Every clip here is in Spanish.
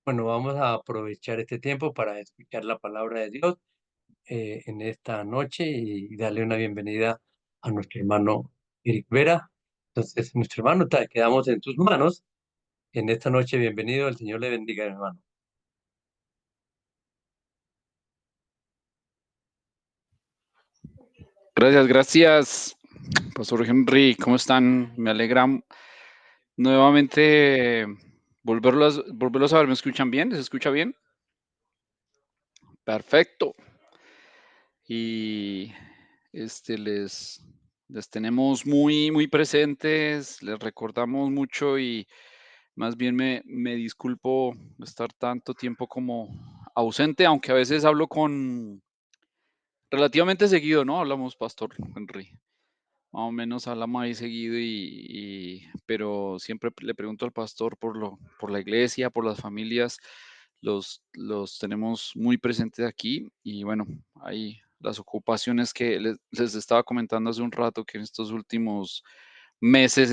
Bueno, vamos a aprovechar este tiempo para escuchar la palabra de Dios en esta noche y darle una bienvenida a nuestro hermano Eric Vera. Entonces, nuestro hermano, quedamos en tus manos en esta noche. Bienvenido, el Señor le bendiga, hermano. Gracias, gracias, Pastor Henry. ¿Cómo están? Me alegra nuevamente volverlos a ver. ¿Me escuchan bien? ¿Se escucha bien? Perfecto. Y les tenemos muy presentes, les recordamos mucho y más bien me disculpo de estar tanto tiempo como ausente, aunque a veces hablo con relativamente seguido, ¿no? Hablamos, Pastor Henry. Más o menos hablamos ahí seguido pero siempre le pregunto al pastor por la iglesia, por las familias, los tenemos muy presentes aquí y bueno, hay las ocupaciones que les estaba comentando hace un rato que en estos últimos meses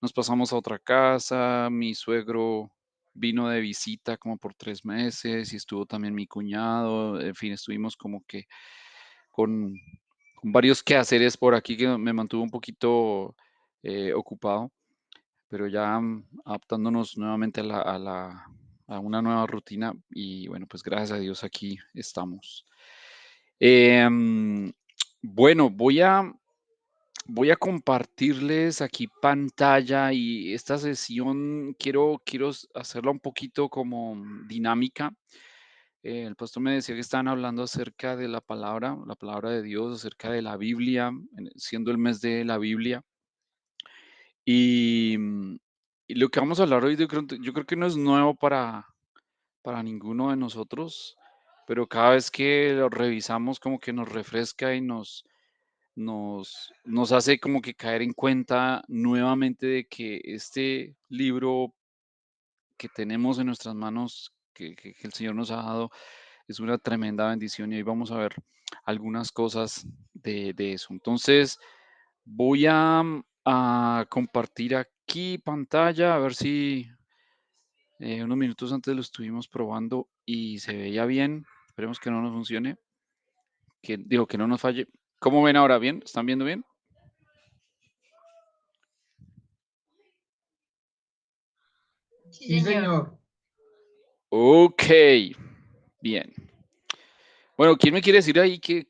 nos pasamos a otra casa, mi suegro vino de visita como por 3 meses y estuvo también mi cuñado, en fin, estuvimos como que con, con varios quehaceres por aquí que me mantuvo un poquito ocupado, pero ya adaptándonos nuevamente a una nueva rutina y bueno, pues gracias a Dios aquí estamos. Em, bueno, voy a compartirles aquí pantalla y esta sesión quiero hacerla un poquito como dinámica. El pastor me decía que estaban hablando acerca de la palabra de Dios, acerca de la Biblia, siendo el mes de la Biblia. Y, y lo que vamos a hablar hoy, yo creo que no es nuevo para ninguno de nosotros, pero cada vez que lo revisamos como que nos refresca y nos hace como que caer en cuenta nuevamente de que este libro que tenemos en nuestras manos, que el Señor nos ha dado, es una tremenda bendición y hoy vamos a ver algunas cosas de eso. Entonces, voy a compartir aquí pantalla, a ver si unos minutos antes lo estuvimos probando y se veía bien. Esperemos que no nos funcione, que no nos falle. ¿Cómo ven ahora? ¿Bien? ¿Están viendo bien? Sí, señor. Ok, bien. Bueno, ¿quién me quiere decir ahí qué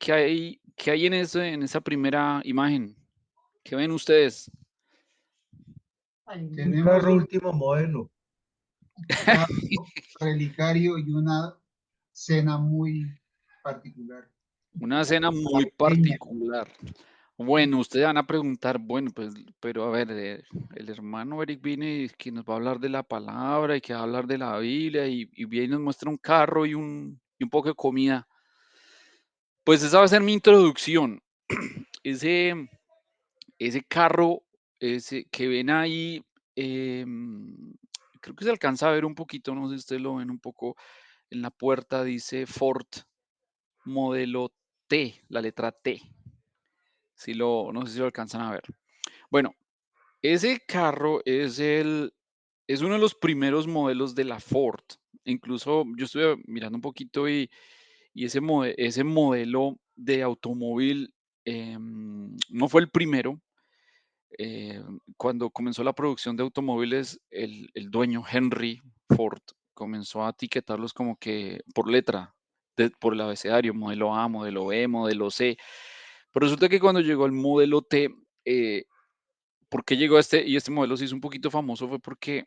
hay en esa primera imagen? ¿Qué ven ustedes? Un Tenemos carro un último modelo. carro relicario y una cena muy particular. Una escena muy Navideña. particular. Bueno, ustedes van a preguntar, bueno, pues, pero a ver, el hermano Eric viene y que nos va a hablar de la palabra y que va a hablar de la Biblia y viene y nos muestra un carro y un poco de comida. Pues esa va a ser mi introducción. Ese, ese carro ese que ven ahí, creo que se alcanza a ver un poquito, no sé si ustedes lo ven un poco en la puerta, dice Ford modelo T, la letra T. No sé si lo alcanzan a ver. Bueno, ese carro es uno de los primeros modelos de la Ford. Incluso yo estuve mirando un poquito y ese modelo de automóvil no fue el primero. Cuando comenzó la producción de automóviles, el dueño Henry Ford comenzó a etiquetarlos como que por letra, por el abecedario, modelo A, modelo B, modelo C. Pero resulta que cuando llegó el modelo T, ¿por qué llegó y este modelo se hizo un poquito famoso? Fue porque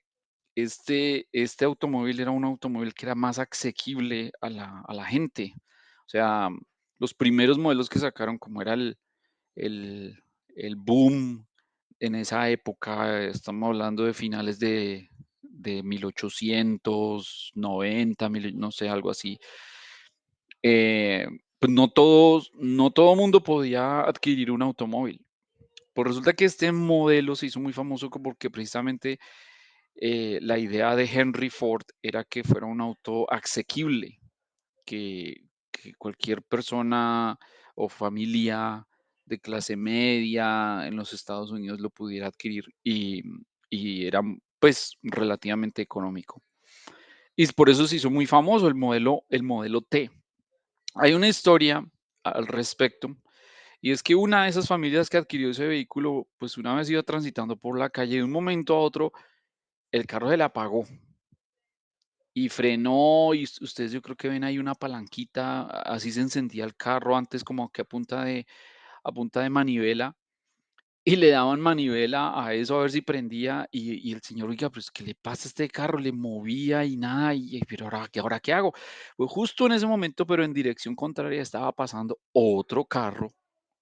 este automóvil era un automóvil que era más asequible a la gente. O sea, los primeros modelos que sacaron, como era el, el boom en esa época, estamos hablando de finales de 1890, no sé, algo así. eh, pues no todo mundo podía adquirir un automóvil. Pues resulta que este modelo se hizo muy famoso porque precisamente la idea de Henry Ford era que fuera un auto asequible, que cualquier persona o familia de clase media en los Estados Unidos lo pudiera adquirir y era pues relativamente económico. Y por eso se hizo muy famoso el modelo T. Hay una historia al respecto, y es que una de esas familias que adquirió ese vehículo, pues una vez iba transitando por la calle, de un momento a otro, el carro se le apagó y frenó, y ustedes yo creo que ven ahí una palanquita, así se encendía el carro antes como que a punta de manivela, y le daban manivela a eso a ver si prendía, y el señor, oiga, pues, ¿qué le pasa a este carro? Le movía y nada, pero ahora qué hago? Pues justo en ese momento, pero en dirección contraria, estaba pasando otro carro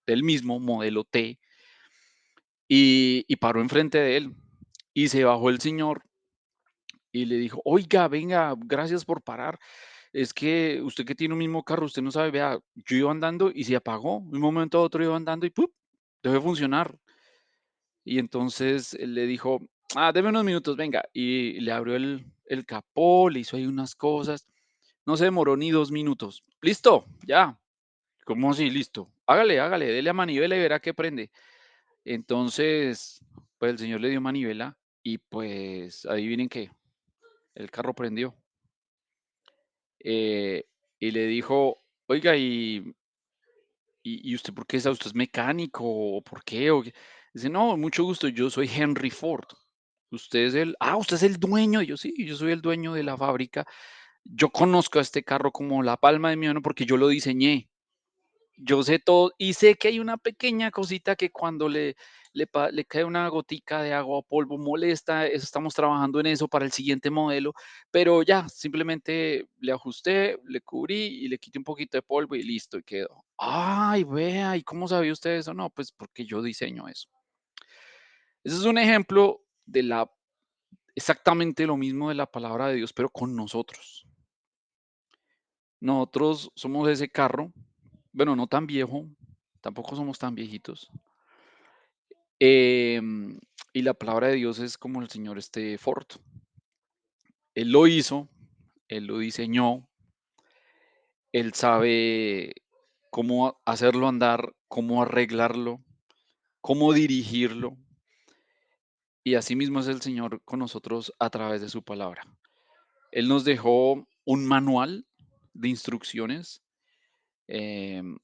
del mismo modelo T y paró enfrente de él. Y se bajó el señor y le dijo, oiga, venga, gracias por parar. Es que usted que tiene un mismo carro, usted no sabe, vea, yo iba andando y se apagó. De un momento a otro iba andando y ¡pum! Dejó de funcionar. Y entonces él le dijo, deme unos minutos, venga. Y le abrió el capó, le hizo ahí unas cosas. No se demoró ni 2 minutos. Listo, ya. ¿Cómo así? Listo. Hágale, dele a manivela y verá que prende. Entonces, pues el señor le dio manivela y pues adivinen qué, el carro prendió. Eh, y le dijo, oiga, ¿y usted por qué es? ¿Usted es mecánico o por qué? ¿O qué? Dice, no, mucho gusto, yo soy Henry Ford. Usted es usted es el dueño. Y yo sí, yo soy el dueño de la fábrica. Yo conozco a este carro como la palma de mi mano porque yo lo diseñé. Yo sé todo y sé que hay una pequeña cosita que cuando le cae una gotica de agua o polvo molesta, eso estamos trabajando en eso para el siguiente modelo, pero ya, simplemente le ajusté, le cubrí y le quité un poquito de polvo y listo, y quedó. Ay, vea, ¿y cómo sabía usted eso? No, pues porque yo diseño eso. Ese es un ejemplo de exactamente lo mismo de la palabra de Dios, pero con nosotros. Nosotros somos ese carro, bueno, no tan viejo, tampoco somos tan viejitos. Em, y la palabra de Dios es como el señor Ford. Él lo hizo, él lo diseñó, él sabe cómo hacerlo andar, cómo arreglarlo, cómo dirigirlo. Y así mismo es el Señor con nosotros a través de su palabra. Él nos dejó un manual de instrucciones em,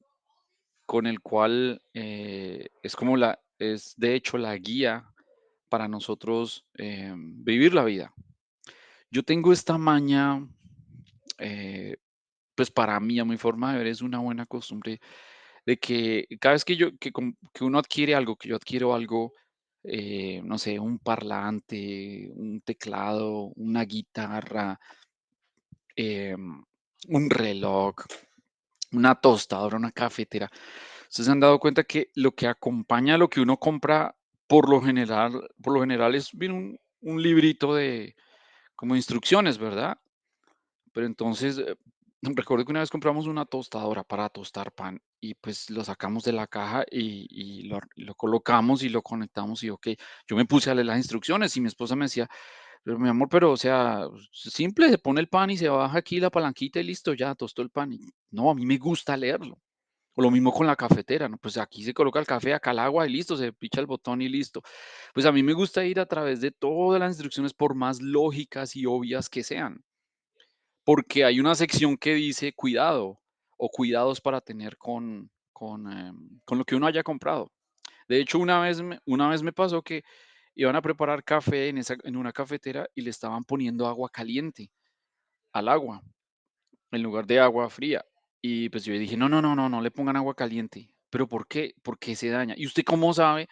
con el cual es de hecho la guía para nosotros vivir la vida. Yo tengo esta maña, eh, pues para mí, a mi forma de ver, es una buena costumbre de que cada vez que uno adquiere algo, que yo adquiero algo, no sé, un parlante, un teclado, una guitarra, em, un reloj, una tostadora, una cafetera. Ustedes se han dado cuenta que lo que acompaña a lo que uno compra, por lo general es bien un librito de como instrucciones, ¿verdad? Pero entonces, recuerdo que una vez compramos una tostadora para tostar pan y pues lo sacamos de la caja y lo colocamos y lo conectamos y ok, yo me puse a leer las instrucciones y mi esposa me decía, pero mi amor, pero o sea, simple, se pone el pan y se baja aquí la palanquita y listo, ya tostó el pan. Y, no, a mí me gusta leerlo. O lo mismo con la cafetera, ¿no? Pues aquí se coloca el café, acá el agua y listo, se picha el botón y listo. Pues a mí me gusta ir a través de todas las instrucciones por más lógicas y obvias que sean, porque hay una sección que dice cuidado o cuidados para tener con lo que uno haya comprado. De hecho, una vez me pasó que iban a preparar café en una cafetera y le estaban poniendo agua caliente al agua en lugar de agua fría. Y pues yo dije, no, no, no, no, no le pongan agua caliente. ¿Pero por qué? ¿Por qué se daña? ¿Y usted cómo sabe?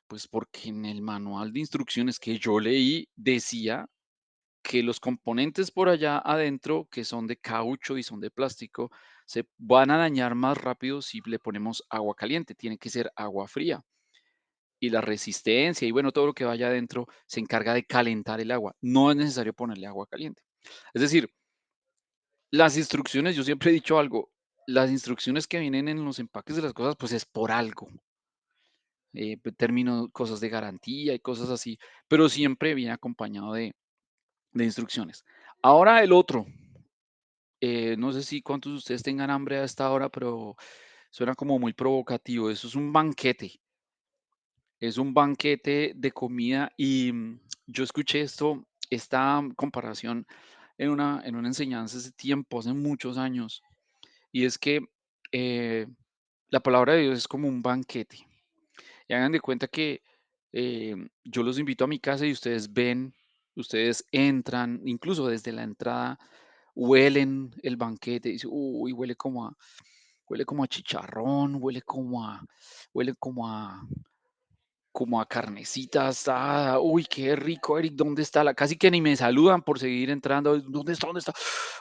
Pues porque en el manual de instrucciones que yo leí decía que los componentes por allá adentro, que son de caucho y son de plástico, se van a dañar más rápido si le ponemos agua caliente. Tiene que ser agua fría. Y la resistencia y bueno, todo lo que vaya adentro se encarga de calentar el agua. No es necesario ponerle agua caliente. Es decir, las instrucciones, yo siempre he dicho algo, las instrucciones que vienen en los empaques de las cosas, pues es por algo. Términos, cosas de garantía y cosas así, pero siempre viene acompañado de instrucciones. Ahora el otro, no sé si cuántos de ustedes tengan hambre a esta hora, pero suena como muy provocativo. Eso es un banquete de comida y yo escuché esta comparación en una enseñanza hace tiempo, hace muchos años, y es que eh, la palabra de Dios es como un banquete. Y hagan de cuenta que yo los invito a mi casa y ustedes ven, ustedes entran, incluso desde la entrada, huelen el banquete, y dicen, uy, huele como a chicharrón, huele como a carnecita asada. Uy, qué rico, Eric, ¿dónde está la? Casi que ni me saludan por seguir entrando. ¿Dónde está? ¿Dónde está?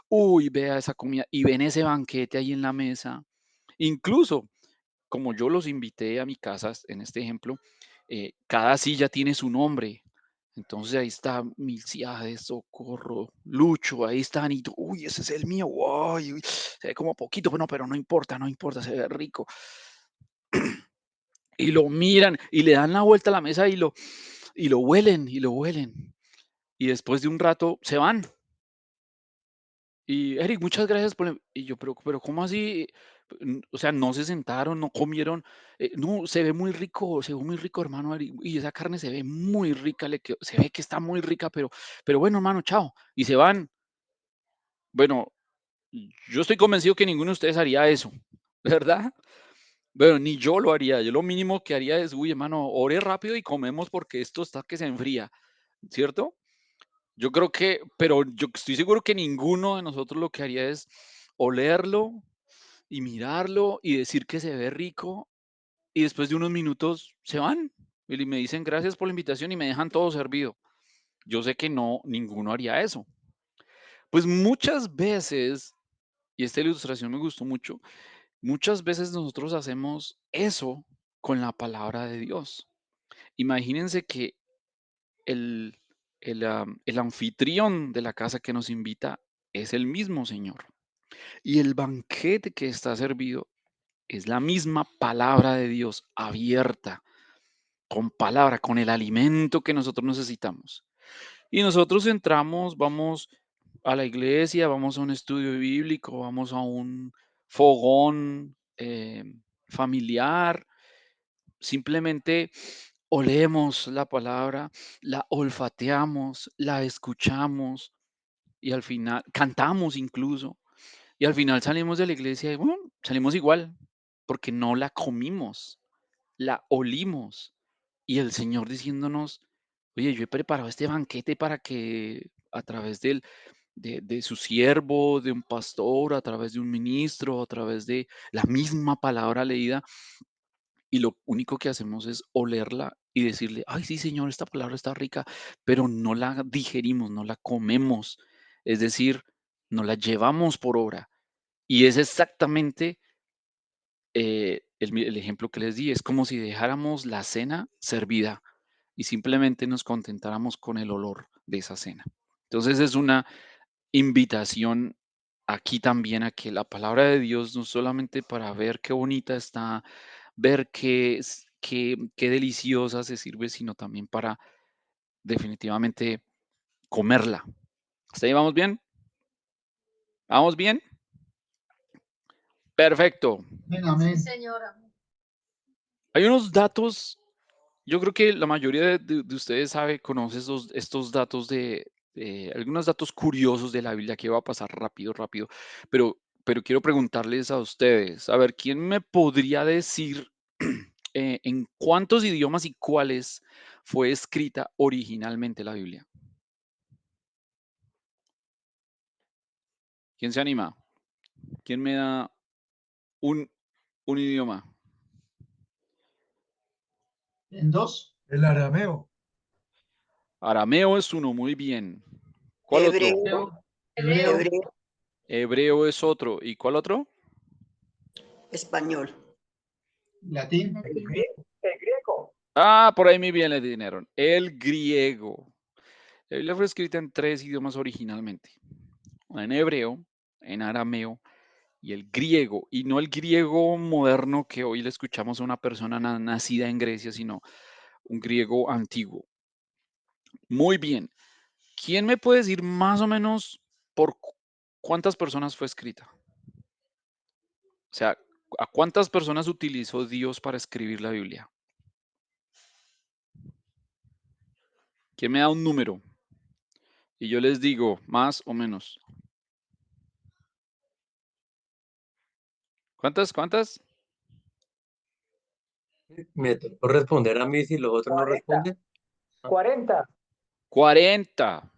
Uy, vea esa comida. Y ven ese banquete ahí en la mesa. Incluso, como yo los invité a mi casa, en este ejemplo, cada silla tiene su nombre. Entonces ahí está Milciades, Socorro, Lucho, ahí están, y tú, uy, ese es el mío, uy, se ve como poquito, pero no importa, no importa, se ve rico. Y lo miran y le dan la vuelta a la mesa y lo huelen y lo huelen. Y después de un rato se van. Y Eric, muchas gracias por... Y yo, pero ¿cómo así? O sea, no se sentaron, no comieron. No, se ve muy rico, hermano Eric. Y esa carne se ve muy rica, se ve que está muy rica, pero bueno, hermano, chao. Y se van. Bueno, yo estoy convencido que ninguno de ustedes haría eso, ¿verdad? Bueno, ni yo lo haría. Yo lo mínimo que haría es, uy, hermano, ore rápido y comemos porque esto está que se enfría, ¿cierto? Yo creo que, pero yo estoy seguro que ninguno de nosotros lo que haría es olerlo y mirarlo y decir que se ve rico y después de unos minutos se van y me dicen gracias por la invitación y me dejan todo servido. Yo sé que no, ninguno haría eso. Pues muchas veces, y esta ilustración me gustó mucho, muchas veces nosotros hacemos eso con la palabra de Dios. Imagínense que el, el anfitrión de la casa que nos invita es el mismo Señor. Y el banquete que está servido es la misma palabra de Dios abierta, con palabra, con el alimento que nosotros necesitamos. Y nosotros entramos, vamos a la iglesia, vamos a un estudio bíblico, vamos a un fogón familiar, simplemente olemos la palabra, la olfateamos, la escuchamos y al final cantamos incluso. Y al final salimos de la iglesia y bueno, salimos igual, porque no la comimos, la olimos. Y el Señor diciéndonos, oye, yo he preparado este banquete para que a través de su siervo, de un pastor, a través de un ministro, a través de la misma palabra leída, y lo único que hacemos es olerla y decirle, ay, sí, Señor, esta palabra está rica, pero no la digerimos, no la comemos, es decir, no la llevamos por obra. Y es exactamente el ejemplo que les di, es como si dejáramos la cena servida y simplemente nos contentáramos con el olor de esa cena. Entonces es una invitación aquí también a que la palabra de Dios no solamente para ver qué bonita está, ver qué deliciosa se sirve, sino también para definitivamente comerla. ¿Hasta ahí vamos bien? ¿Vamos bien? Perfecto. Amén. señora. Hay unos datos, yo creo que la mayoría de ustedes conoce estos datos algunos datos curiosos de la Biblia que va a pasar rápido, rápido, pero quiero preguntarles a ustedes, a ver, ¿quién me podría decir en cuántos idiomas y cuáles fue escrita originalmente la Biblia? ¿Quién se anima? ¿Quién me da un, un idioma? En dos, El arameo. Arameo es uno, muy bien. ¿Cuál otro? Hebreo, hebreo, hebreo, Hebreo es otro. ¿Y cuál otro? español. latín, El griego. Ah, por ahí muy bien le dieron. El griego. La Biblia fue escrita en 3 idiomas originalmente. En hebreo, en arameo y el griego. Y no el griego moderno que hoy le escuchamos a una persona nacida en Grecia, sino un griego antiguo. Muy bien. ¿Quién me puede decir más o menos por cuántas personas fue escrita? O sea, ¿a cuántas personas utilizó Dios para escribir la Biblia? ¿Quién me da un número? Y yo les digo, más o menos. ¿Cuántas? Me tocó responder a mí si los otros no 40. responden. 40. 40.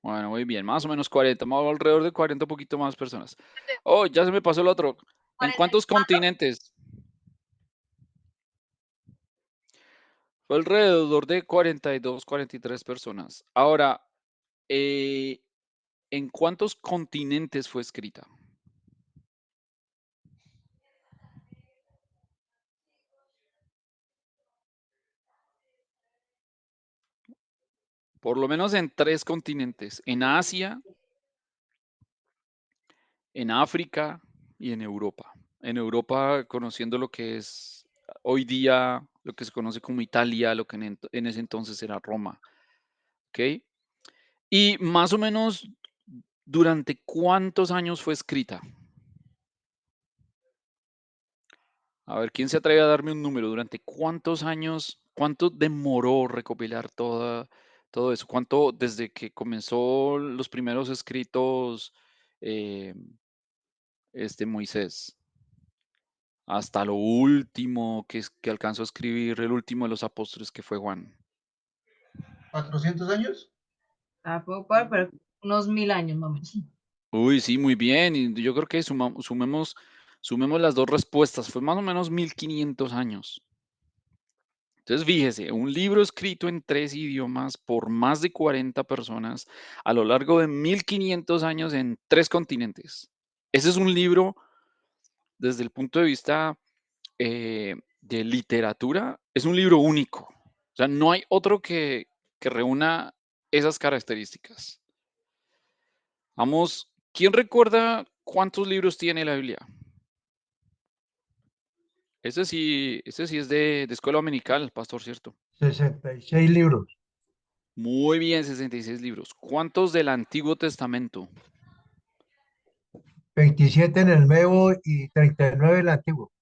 Bueno, muy bien, más o menos 40, más alrededor de 40, un poquito más personas. Oh, ya se me pasó el otro. ¿En cuántos continentes? Fue alrededor de 42, 43 personas. Ahora, ¿en cuántos continentes fue escrita? Por lo menos en 3 continentes. En Asia, en África y en Europa. En Europa, conociendo lo que es hoy día, lo que se conoce como Italia, lo que en ese entonces era Roma. ¿Ok? Y más o menos, ¿durante cuántos años fue escrita? A ver, ¿quién se atreve a darme un número? ¿Durante cuántos años, cuánto demoró recopilar todo eso? ¿Cuánto desde que comenzó los primeros escritos eh, Moisés hasta lo último que alcanzó a escribir el último de los apóstoles que fue Juan? 400 años. Pero unos 1000 años más o menos. Uy, sí, muy bien. Y yo creo que sumemos las dos respuestas. Fue más o menos 1500 años. Entonces, fíjese, un libro escrito en 3 idiomas por más de 40 personas a lo largo de 1500 años en 3 continentes. Ese es un libro, desde el punto de vista de literatura, es un libro único. O sea, no hay otro que reúna esas características. Vamos, ¿quién recuerda cuántos libros tiene la Biblia? Ese sí es de escuela dominical, pastor, ¿cierto? 66 libros. Muy bien, 66 libros. ¿Cuántos del Antiguo Testamento? 27 en el Nuevo y 39 en el Antiguo.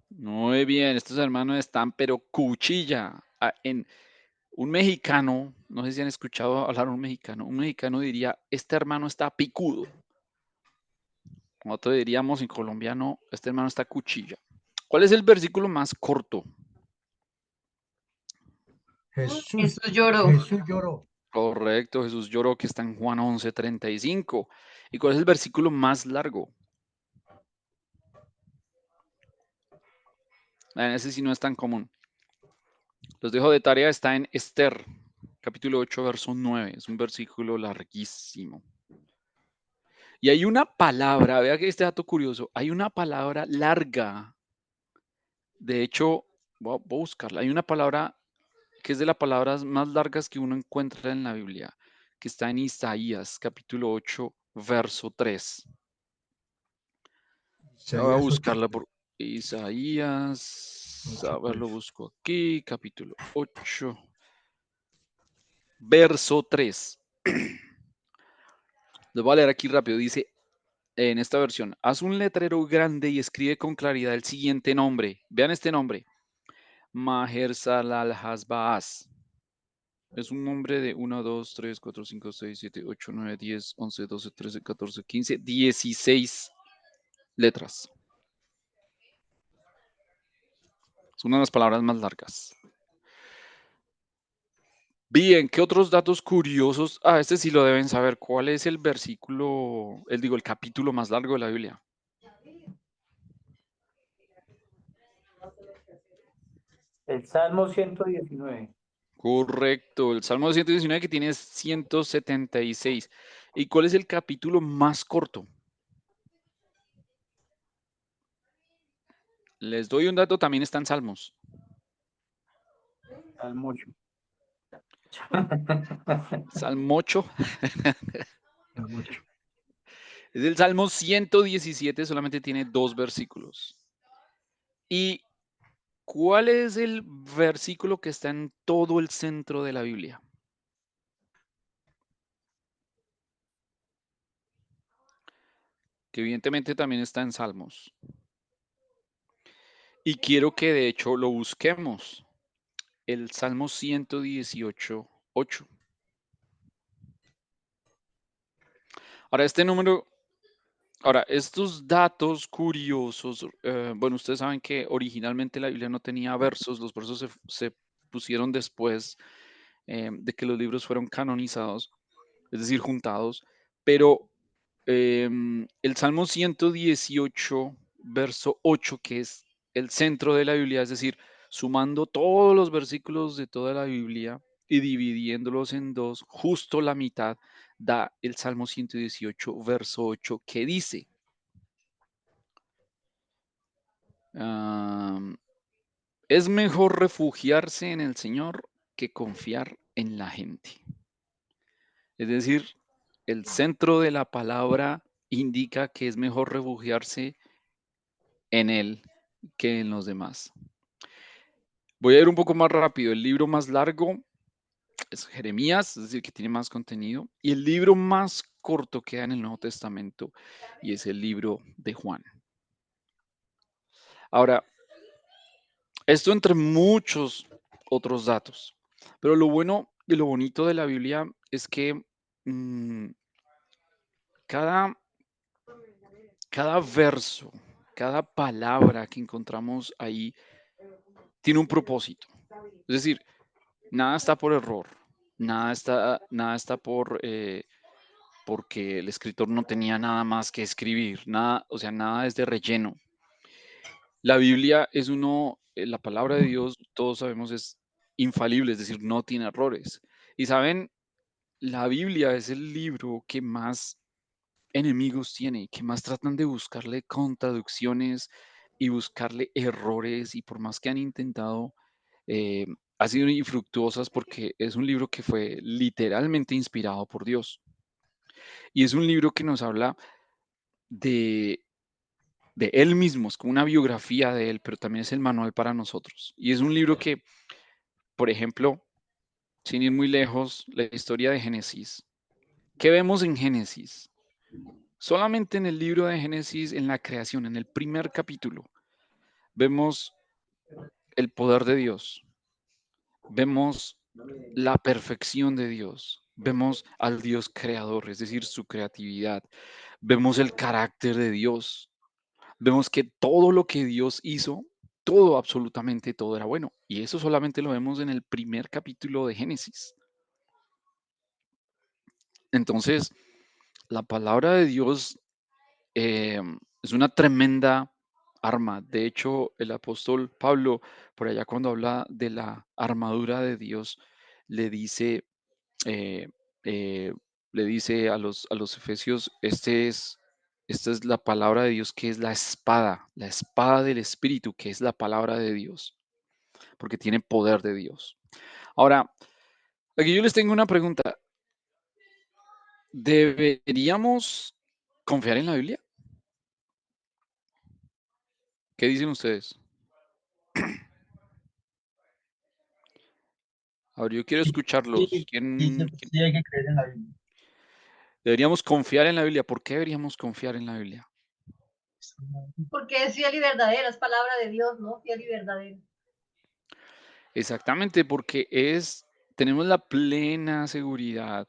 Muy bien, estos hermanos están, pero cuchilla. Un mexicano, no sé si han escuchado hablar un mexicano diría, este hermano está picudo. Nosotros diríamos en colombiano, este hermano está cuchilla. ¿Cuál es el versículo más corto? Jesús lloró. lloró. Correcto, Jesús lloró, que está en Juan 11:35. ¿Y cuál es el versículo más largo? Ese sí no es tan común. Los dejo de tarea, está en Esther, capítulo 8, verso 9. Es un versículo larguísimo. Y hay una palabra, vea que este dato curioso, hay una palabra larga. De hecho, voy a buscarla. Hay una palabra que es de las palabras más largas que uno encuentra en la Biblia, que está en Isaías, capítulo 8, verso 3. Voy a Isaías 8. buscarla por Isaías. A ver, lo busco aquí, capítulo 8, verso 3. Lo voy a leer aquí rápido. Dice en esta versión, haz un letrero grande y escribe con claridad el siguiente nombre. Vean este nombre. Maher Salal Hasbaaz. Es un nombre de 1, 2, 3, 4, 5, 6, 7, 8, 9, 10, 11, 12, 13, 14, 15, 16 letras. Es una de las palabras más largas. Bien, ¿qué otros datos curiosos? Este sí lo deben saber. ¿Cuál es el versículo, el capítulo más largo de la Biblia? El Salmo 119. Correcto, el Salmo 119 que tiene 176. ¿Y cuál es el capítulo más corto? Les doy un dato, también está en Salmos. Salmo 8. Salmo 8. Salmo 8. Es el Salmo 117, solamente tiene 2 versículos. ¿Y cuál es el versículo que está en todo el centro de la Biblia? Que evidentemente también está en Salmos. Y quiero que de hecho lo busquemos. El Salmo 118, 8. Ahora, estos datos curiosos, bueno, ustedes saben que originalmente la Biblia no tenía versos, los versos se pusieron después de que los libros fueron canonizados, es decir, juntados, pero el Salmo 118, verso 8, que es el centro de la Biblia, es decir, sumando todos los versículos de toda la Biblia y dividiéndolos en dos, justo la mitad da el Salmo 118, verso 8, que dice, es mejor refugiarse en el Señor que confiar en la gente. Es decir, el centro de la palabra indica que es mejor refugiarse en Él que en los demás. Voy a ir un poco más rápido. El libro más largo es Jeremías, es decir, que tiene más contenido. Y el libro más corto queda en el Nuevo Testamento y es el libro de Juan. Ahora, esto entre muchos otros datos. Pero lo bueno y lo bonito de la Biblia es que cada, cada verso, cada palabra que encontramos ahí tiene un propósito. Es decir, nada está por error, nada está porque el escritor no tenía nada más que escribir, nada, o sea, nada es de relleno. La Biblia es la palabra de Dios, todos sabemos, es infalible, es decir, no tiene errores. Y saben, la Biblia es el libro que más enemigos tiene, que más tratan de buscarle contradicciones y buscarle errores, y por más que han intentado, eh, ha sido infructuosas porque es un libro que fue literalmente inspirado por Dios. Y es un libro que nos habla de, de Él mismo, es como una biografía de Él, pero también es el manual para nosotros. Y es un libro que, por ejemplo, sin ir muy lejos, la historia de Génesis. ¿Qué vemos en Génesis? Solamente en el libro de Génesis, en la creación, en el primer capítulo, vemos el poder de Dios, vemos la perfección de Dios, vemos al Dios creador, es decir, su creatividad, vemos el carácter de Dios, vemos que todo lo que Dios hizo, todo, absolutamente todo era bueno. Y eso solamente lo vemos en el primer capítulo de Génesis. Entonces, la palabra de Dios es una tremenda arma. De hecho, el apóstol Pablo, por allá cuando habla de la armadura de Dios, le dice, eh, eh, le dice a los efesios, esta es la palabra de Dios, que es la espada del Espíritu, que es la palabra de Dios, porque tiene poder de Dios. Ahora, aquí yo les tengo una pregunta. ¿Deberíamos confiar en la Biblia? ¿Qué dicen ustedes? A ver, yo quiero Sí, escucharlos. sí, sí hay que creer en la Biblia. Deberíamos confiar en la Biblia? ¿Por qué deberíamos confiar en la Biblia? Porque es fiel y verdadera, es palabra de Dios, ¿no? Fiel y verdadera. Exactamente, porque tenemos la plena seguridad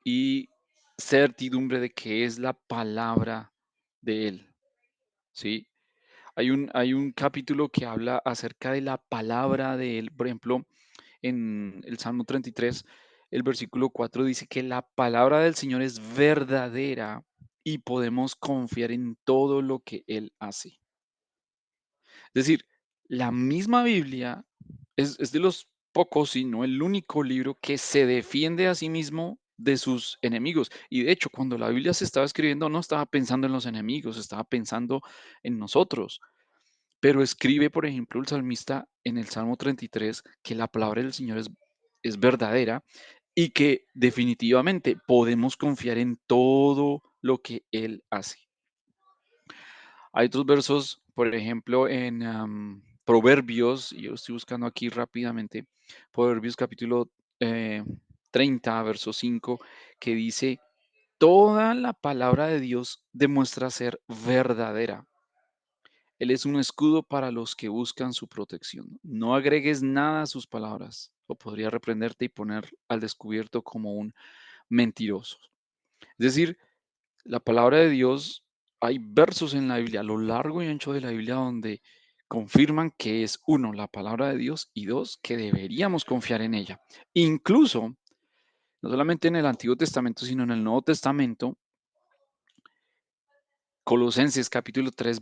y certidumbre de que es la palabra de Él, ¿sí? Hay un capítulo que habla acerca de la palabra de Él. Por ejemplo, en el Salmo 33, el versículo 4 dice que la palabra del Señor es verdadera y podemos confiar en todo lo que Él hace. Es decir, la misma Biblia es de los pocos, y no el único libro que se defiende a sí mismo de sus enemigos. Y de hecho, cuando la Biblia se estaba escribiendo, no estaba pensando en los enemigos, estaba pensando en nosotros. Pero escribe, por ejemplo, el salmista en el Salmo 33 que la palabra del Señor es verdadera y que definitivamente podemos confiar en todo lo que Él hace. Hay otros versos, por ejemplo, en Proverbios, y yo estoy buscando aquí rápidamente, Proverbios capítulo 30, verso 5, que dice, toda la palabra de Dios demuestra ser verdadera. Él es un escudo para los que buscan su protección. No agregues nada a sus palabras, o podría reprenderte y poner al descubierto como un mentiroso. Es decir, La palabra de Dios, hay versos en la Biblia, a lo largo y ancho de la Biblia, donde confirman que es uno, la palabra de Dios, y dos, que deberíamos confiar en ella. Incluso, no solamente en el Antiguo Testamento, sino en el Nuevo Testamento, Colosenses capítulo 3,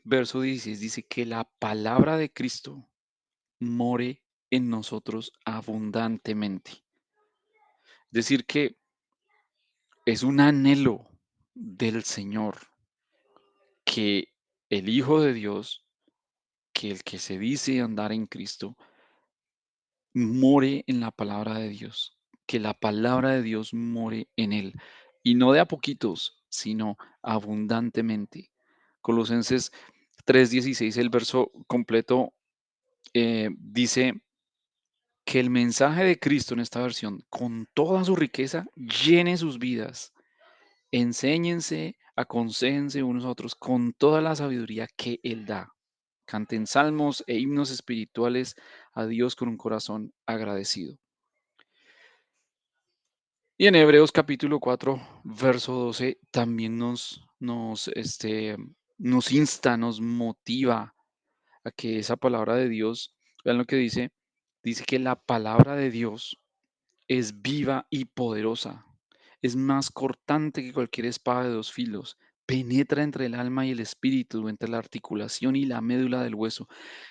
verso 16 dice que la palabra de Cristo more en nosotros abundantemente. Es decir, que es un anhelo del Señor que el Hijo de Dios, que el que se dice andar en Cristo, more en la palabra de Dios, que la palabra de Dios more en él, y no de a poquitos, sino abundantemente. Colosenses 3:16, el verso completo, dice que el mensaje de Cristo en esta versión, con toda su riqueza, llene sus vidas. Enséñense, aconséjense unos a otros con toda la sabiduría que Él da. Canten salmos e himnos espirituales a Dios con un corazón agradecido. Y en Hebreos capítulo 4, verso 12, también nos insta, nos motiva a que esa palabra de Dios, vean lo que dice que la palabra de Dios es viva y poderosa, es más cortante que cualquier espada de dos filos, penetra entre el alma y el espíritu, entre la articulación y la médula del hueso,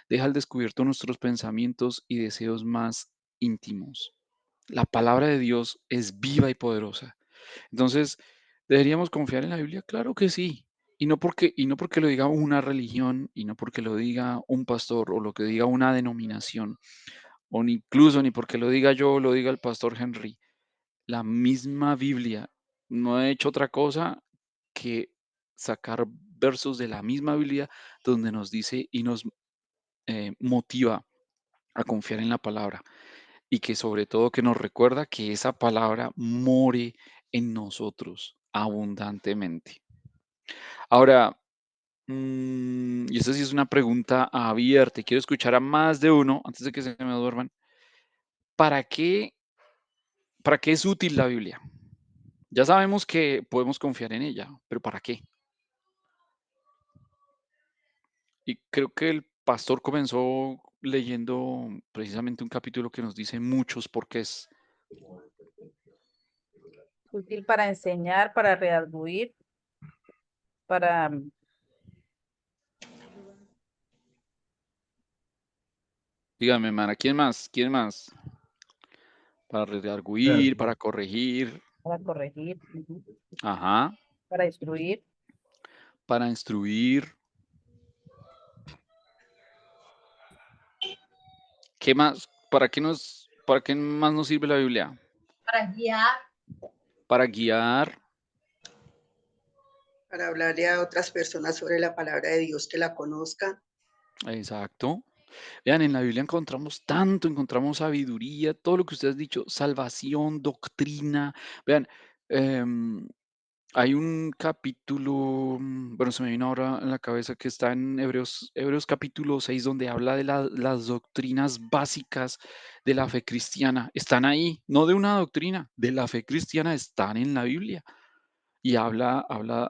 deja al descubierto nuestros pensamientos y deseos más íntimos. La palabra de Dios es viva y poderosa. Entonces, ¿deberíamos confiar en la Biblia? Claro que sí. Y no porque lo diga una religión, y no porque lo diga un pastor o lo que diga una denominación, o ni incluso ni porque lo diga yo o lo diga el pastor Henry. La misma Biblia no ha hecho otra cosa que sacar versos de la misma Biblia donde nos dice y nos motiva a confiar en la palabra y que sobre todo que nos recuerda que esa palabra more en nosotros abundantemente. Ahora, y esta sí es una pregunta abierta y quiero escuchar a más de uno antes de que se me duerman. ¿Para qué, para qué es útil la Biblia? Ya sabemos que podemos confiar en ella, pero ¿para qué? Y creo que el pastor comenzó leyendo precisamente un capítulo que nos dice muchos porqués. Útil para enseñar, para redarguir, para Dígame, Mara, ¿quién más? ¿Quién más? Para redarguir, para corregir, corregir, ajá, para instruir, para instruir. ¿Qué más? ¿Para qué más nos sirve la Biblia? Para guiar. Para guiar, para hablarle a otras personas sobre la palabra de Dios que la conozcan. exacto. Vean, en la Biblia encontramos tanto, encontramos sabiduría, todo lo que usted ha dicho, salvación, doctrina. Vean, em, hay un capítulo, bueno, se me vino ahora en la cabeza que está en Hebreos capítulo 6, donde habla de las doctrinas básicas de la fe cristiana. Están ahí, no de una doctrina, de la fe cristiana, están en la Biblia. Y habla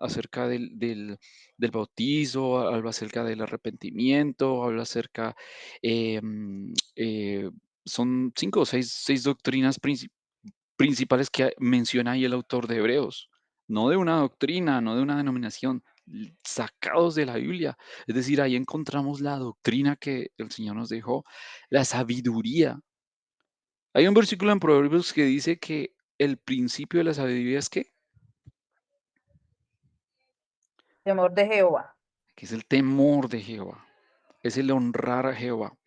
acerca del bautizo, habla acerca del arrepentimiento, habla acerca, son 5 o 6 doctrinas principales que menciona ahí el autor de Hebreos, no de una doctrina, no de una denominación, sacados de la Biblia. Es decir, ahí encontramos la doctrina que el Señor nos dejó, la sabiduría. Hay un versículo en Proverbios que dice que el principio de la sabiduría es ¿qué? temor de Jehová. Que es el temor de Jehová, es el honrar a Jehová.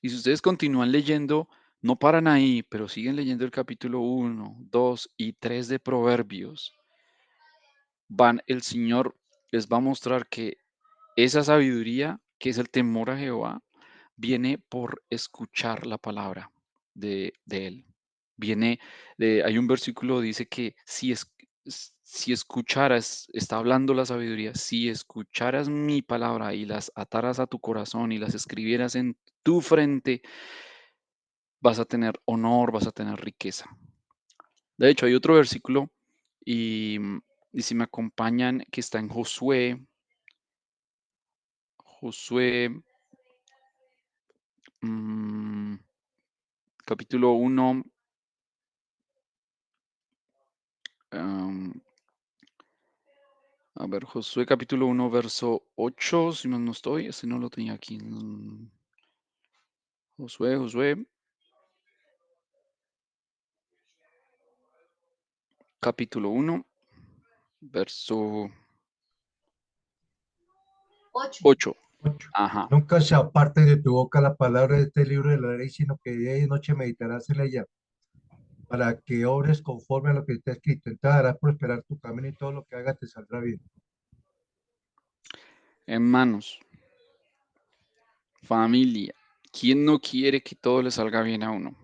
Y si ustedes continúan leyendo, no paran ahí, pero siguen leyendo el capítulo 1, 2 y 3 de Proverbios, el Señor les va a mostrar que esa sabiduría, que es el temor a Jehová, viene por escuchar la palabra de Él. Hay un versículo que dice que si escucharas, está hablando la sabiduría, si escucharas mi palabra y las ataras a tu corazón y las escribieras en tu frente, vas a tener honor, vas a tener riqueza. De hecho, hay otro versículo y Y si me acompañan, que está en Josué, capítulo 1, a ver, Josué capítulo 1, verso 8, si mal no estoy, ese no lo tenía aquí. Josué, capítulo 1, verso 8. 8. 8. Ajá. Nunca se aparte de tu boca la palabra de este libro de la ley, sino que día y noche meditarás en ella, para que obres conforme a lo que está escrito. Entonces harás prosperar tu camino y todo lo que hagas te saldrá bien. Hermanos, familia, ¿quién no quiere que todo le salga bien a uno?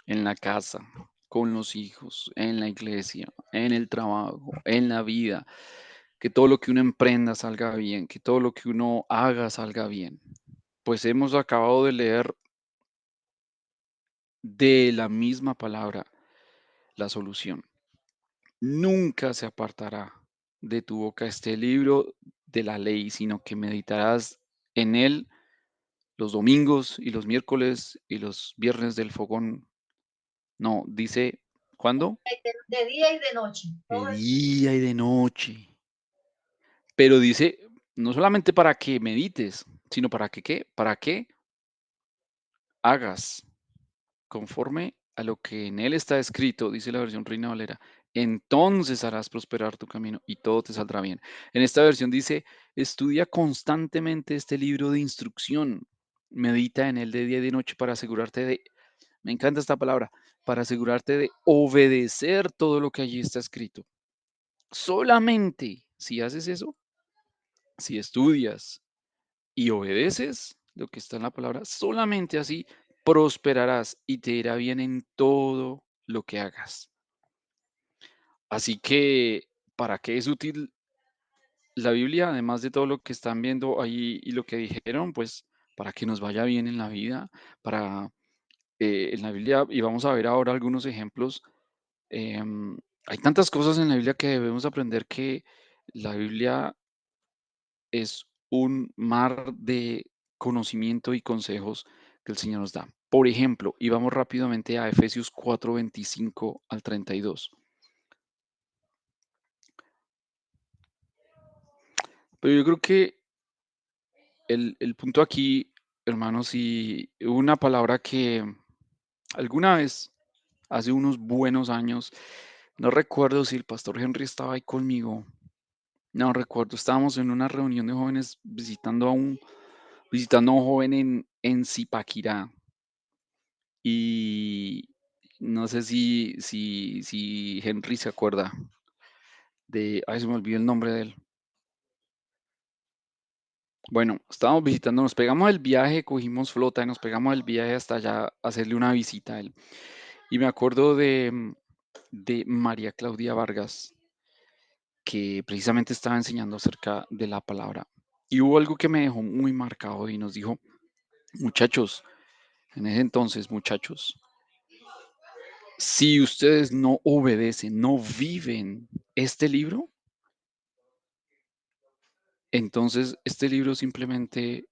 En la casa, con los hijos, en la iglesia, en el trabajo, en la vida, que todo lo que uno emprenda salga bien, que todo lo que uno haga salga bien. Pues hemos acabado de leer de la misma palabra la solución. Nunca se apartará de tu boca este libro de la ley, sino que meditarás en él los domingos y los miércoles y los viernes del fogón. No, dice, ¿cuándo? De día y de noche. De Todo el día y de noche. Pero dice, no solamente para que medites, sino para que, ¿qué? Para que hagas conforme a lo que en él está escrito, dice la versión Reina Valera. Entonces harás prosperar tu camino y todo te saldrá bien. En esta versión dice, estudia constantemente este libro de instrucción. Medita en él de día y de noche para asegurarte de, me encanta esta palabra, para asegurarte de obedecer todo lo que allí está escrito. Solamente si haces eso, si estudias y obedeces lo que está en la palabra, solamente así prosperarás y te irá bien en todo lo que hagas. Así que, ¿para qué es útil la Biblia? Además de todo lo que están viendo ahí y lo que dijeron, pues para que nos vaya bien en la vida, para en la Biblia, y vamos a ver ahora algunos ejemplos. Hay tantas cosas en la Biblia que debemos aprender, que la Biblia es un mar de conocimiento y consejos que el Señor nos da. Por ejemplo, y vamos rápidamente a Efesios 4, 25 al 32. Pero yo creo que el punto aquí, hermanos, y una palabra que alguna vez, hace unos buenos años, no recuerdo si el pastor Henry estaba ahí conmigo, no recuerdo, estábamos en una reunión de jóvenes visitando a un joven en Zipaquirá. Y no sé si Henry se acuerda de, ay, se me olvidó el nombre de él. Bueno, estábamos visitando, nos pegamos el viaje, cogimos flota y nos pegamos el viaje hasta allá a hacerle una visita a él. Y me acuerdo de María Claudia Vargas, que precisamente estaba enseñando acerca de la palabra. Y hubo algo que me dejó muy marcado y nos dijo, muchachos, en ese entonces, muchachos, si ustedes no obedecen, no viven este libro, entonces este libro simplemente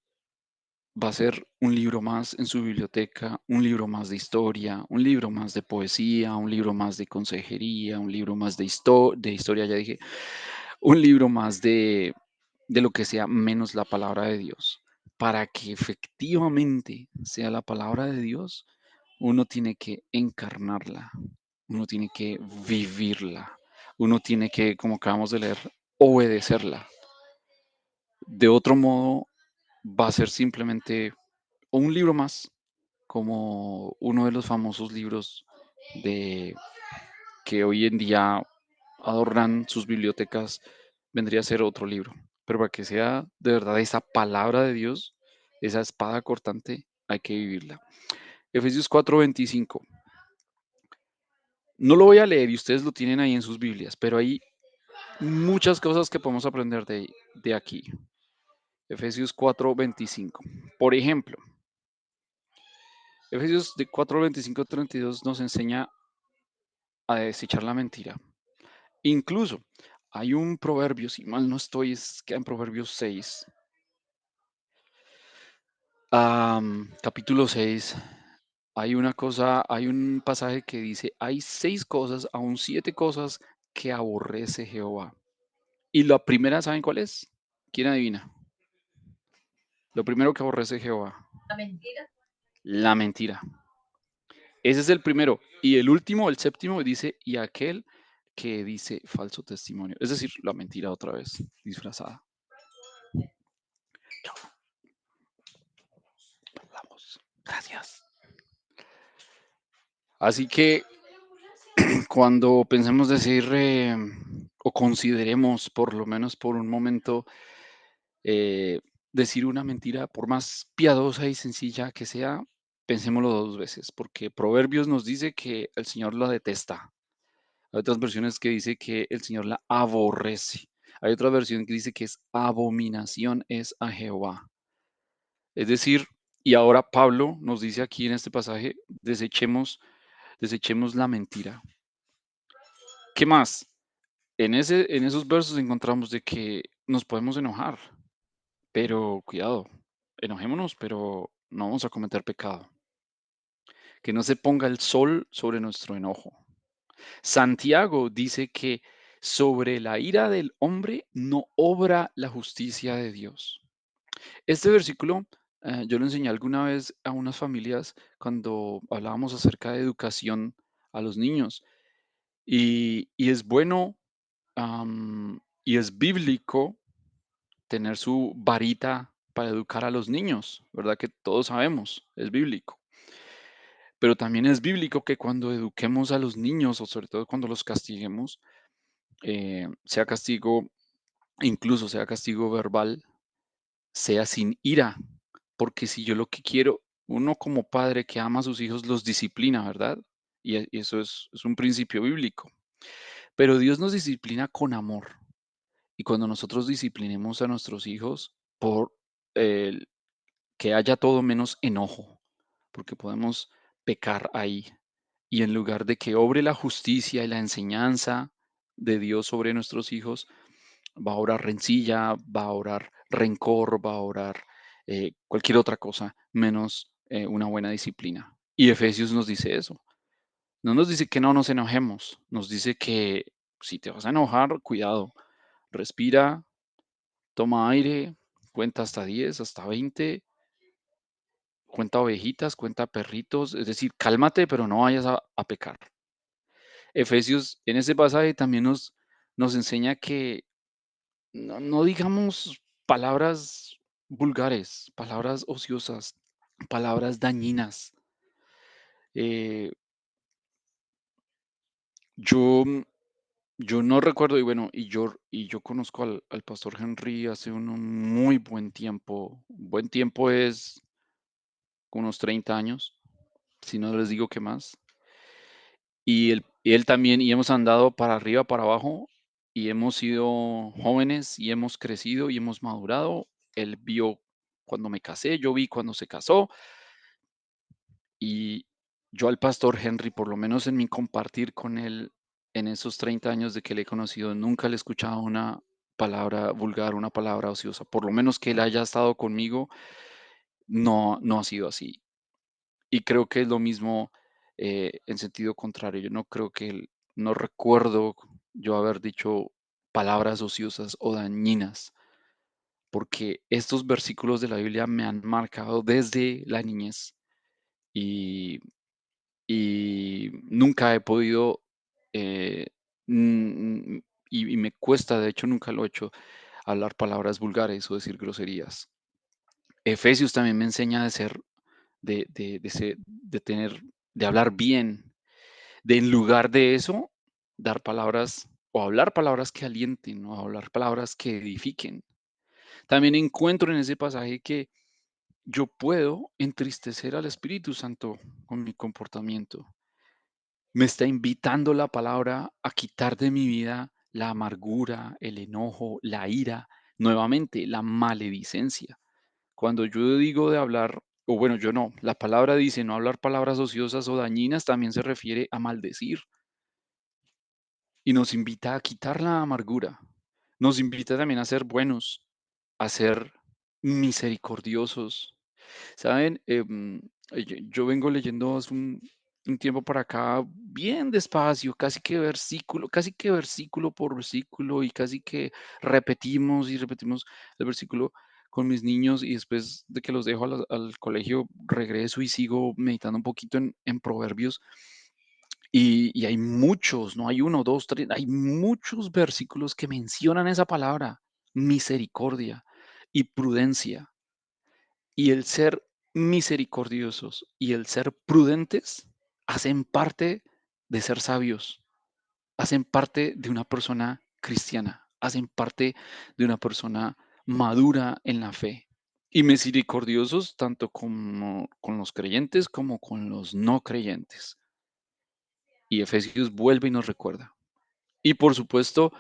va a ser un libro más en su biblioteca, un libro más de historia, un libro más de poesía, un libro más de consejería, un libro más de historia, ya dije, un libro más de lo que sea, menos la palabra de Dios. Para que efectivamente sea la palabra de Dios, uno tiene que encarnarla, uno tiene que vivirla, uno tiene que, como acabamos de leer, obedecerla. De otro modo, va a ser simplemente un libro más, como uno de los famosos libros de que hoy en día adornan sus bibliotecas, vendría a ser otro libro. Pero para que sea de verdad esa palabra de Dios, esa espada cortante, hay que vivirla. Efesios 4:25. No lo voy a leer y ustedes lo tienen ahí en sus Biblias, pero hay muchas cosas que podemos aprender de aquí. Efesios 4:25. Por ejemplo, Efesios de 4:25-32 nos enseña a desechar la mentira. Incluso Hay un proverbio, si mal no estoy, queda en Proverbios 6. Capítulo 6. Hay un pasaje que dice, hay 6 cosas, aún 7 cosas que aborrece Jehová. Y la primera, ¿saben cuál es? ¿Quién adivina? Lo primero que aborrece Jehová. La mentira. La mentira. Ese es el primero. Y el último, el séptimo, dice, y aquel que dice falso testimonio. Es decir, la mentira otra vez, disfrazada. Vamos. Gracias. Así que cuando pensemos decir o consideremos por lo menos por un momento decir una mentira, por más piadosa y sencilla que sea, pensémoslo 2 veces, porque Proverbios nos dice que el Señor la detesta. Hay otras versiones que dice que el Señor la aborrece. Hay otra versión que dice que es abominación es a Jehová. Es decir, y ahora Pablo nos dice aquí en este pasaje, desechemos la mentira. ¿Qué más? En esos versos encontramos de que nos podemos enojar, pero cuidado, enojémonos, pero no vamos a cometer pecado. Que no se ponga el sol sobre nuestro enojo. Santiago dice que sobre la ira del hombre no obra la justicia de Dios. Este versículo yo lo enseñé alguna vez a unas familias cuando hablábamos acerca de educación a los niños. Y es bueno y es bíblico tener su varita para educar a los niños, ¿verdad? Que todos sabemos, es bíblico. Pero también es bíblico que cuando eduquemos a los niños, o sobre todo cuando los castiguemos, sea castigo, incluso sea castigo verbal, sea sin ira. Porque si yo lo que quiero, uno como padre que ama a sus hijos los disciplina, ¿verdad? Y eso es un principio bíblico. Pero Dios nos disciplina con amor. Y cuando nosotros disciplinemos a nuestros hijos por el que haya todo menos enojo, porque podemos pecar ahí. Y en lugar de que obre la justicia y la enseñanza de Dios sobre nuestros hijos, va a orar rencilla, va a orar rencor, va a orar cualquier otra cosa menos una buena disciplina. Y Efesios nos dice eso. No nos dice que no nos enojemos, nos dice que si te vas a enojar, cuidado, respira, toma aire, cuenta hasta 10, hasta 20, cuenta ovejitas, cuenta perritos, es decir, cálmate, pero no vayas a pecar. Efesios en ese pasaje también nos enseña que no digamos palabras vulgares, palabras ociosas, palabras dañinas. Eh, yo, yo no recuerdo, y bueno, y yo conozco al pastor Henry hace un muy buen tiempo. Buen tiempo es unos 30 años, si no les digo que más. Y él también, y hemos andado para arriba, para abajo, y hemos sido jóvenes, y hemos crecido, y hemos madurado. Él vio cuando me casé, yo vi cuando se casó, y yo al pastor Henry, por lo menos en mi compartir con él en esos 30 años de que le he conocido, nunca le he escuchado una palabra vulgar, una palabra ociosa. Por lo menos que él haya estado conmigo, no ha sido así. Y creo que es lo mismo en sentido contrario. Yo no creo que no recuerdo yo haber dicho palabras ociosas o dañinas, porque estos versículos de la Biblia me han marcado desde la niñez y, y nunca he podido, eh, mm, y me cuesta, de hecho nunca lo he hecho, hablar palabras vulgares o decir groserías. Efesios también me enseña de ser, de tener, de hablar bien, de en lugar de eso, dar palabras o hablar palabras que alienten o hablar palabras que edifiquen. También encuentro en ese pasaje que yo puedo entristecer al Espíritu Santo con mi comportamiento. Me está invitando la palabra a quitar de mi vida la amargura, el enojo, la ira, nuevamente la maledicencia. Cuando yo digo de hablar, o bueno, yo no, la palabra dice no hablar palabras ociosas o dañinas, también se refiere a maldecir. y nos invita a quitar la amargura. Nos invita también a ser buenos, a ser misericordiosos. ¿Saben? Yo vengo leyendo hace un tiempo para acá bien despacio, casi que versículo por versículo y casi que repetimos y repetimos el versículo con mis niños y después de que los dejo al colegio regreso y sigo meditando un poquito en Proverbios y hay muchos, no hay uno, dos, tres, hay muchos versículos que mencionan esa palabra, misericordia y prudencia. Y el ser misericordiosos y el ser prudentes hacen parte de ser sabios, hacen parte de una persona cristiana, hacen parte de una persona madura en la fe. Y misericordiosos tanto como con los creyentes como con los no creyentes. Y Efesios vuelve y nos recuerda. Y por supuesto,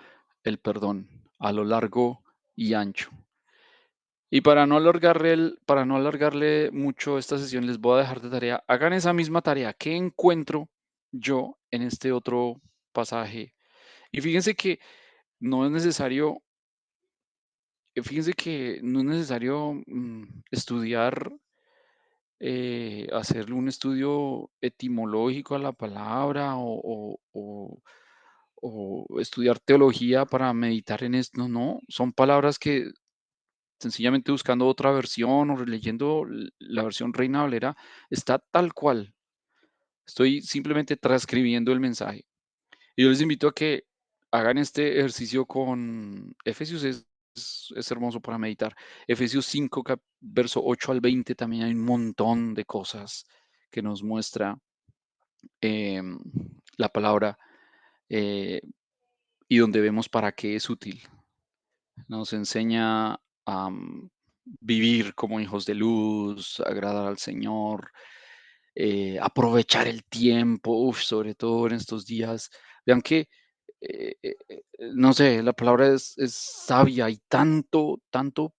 el perdón a lo largo y ancho. Y para no alargarle mucho esta sesión, les voy a dejar de tarea. Hagan esa misma tarea. ¿Qué encuentro yo en este otro pasaje? Y no es necesario, fíjense que no es necesario estudiar, hacerle un estudio etimológico a la palabra o estudiar teología para meditar en esto. No, no, son palabras que sencillamente buscando otra versión o releyendo la versión Reina Valera, está tal cual. Estoy simplemente transcribiendo el mensaje. Y yo les invito a que hagan este ejercicio con Efesios, es hermoso para meditar. Efesios 5, verso 8 al 20, también hay un montón de cosas que nos muestra em, la palabra eh, y donde vemos para qué es útil. Nos enseña a vivir como hijos de luz, agradar al Señor, aprovechar el tiempo, sobre todo en estos días. Vean que, no sé, la palabra es sabia, y tanto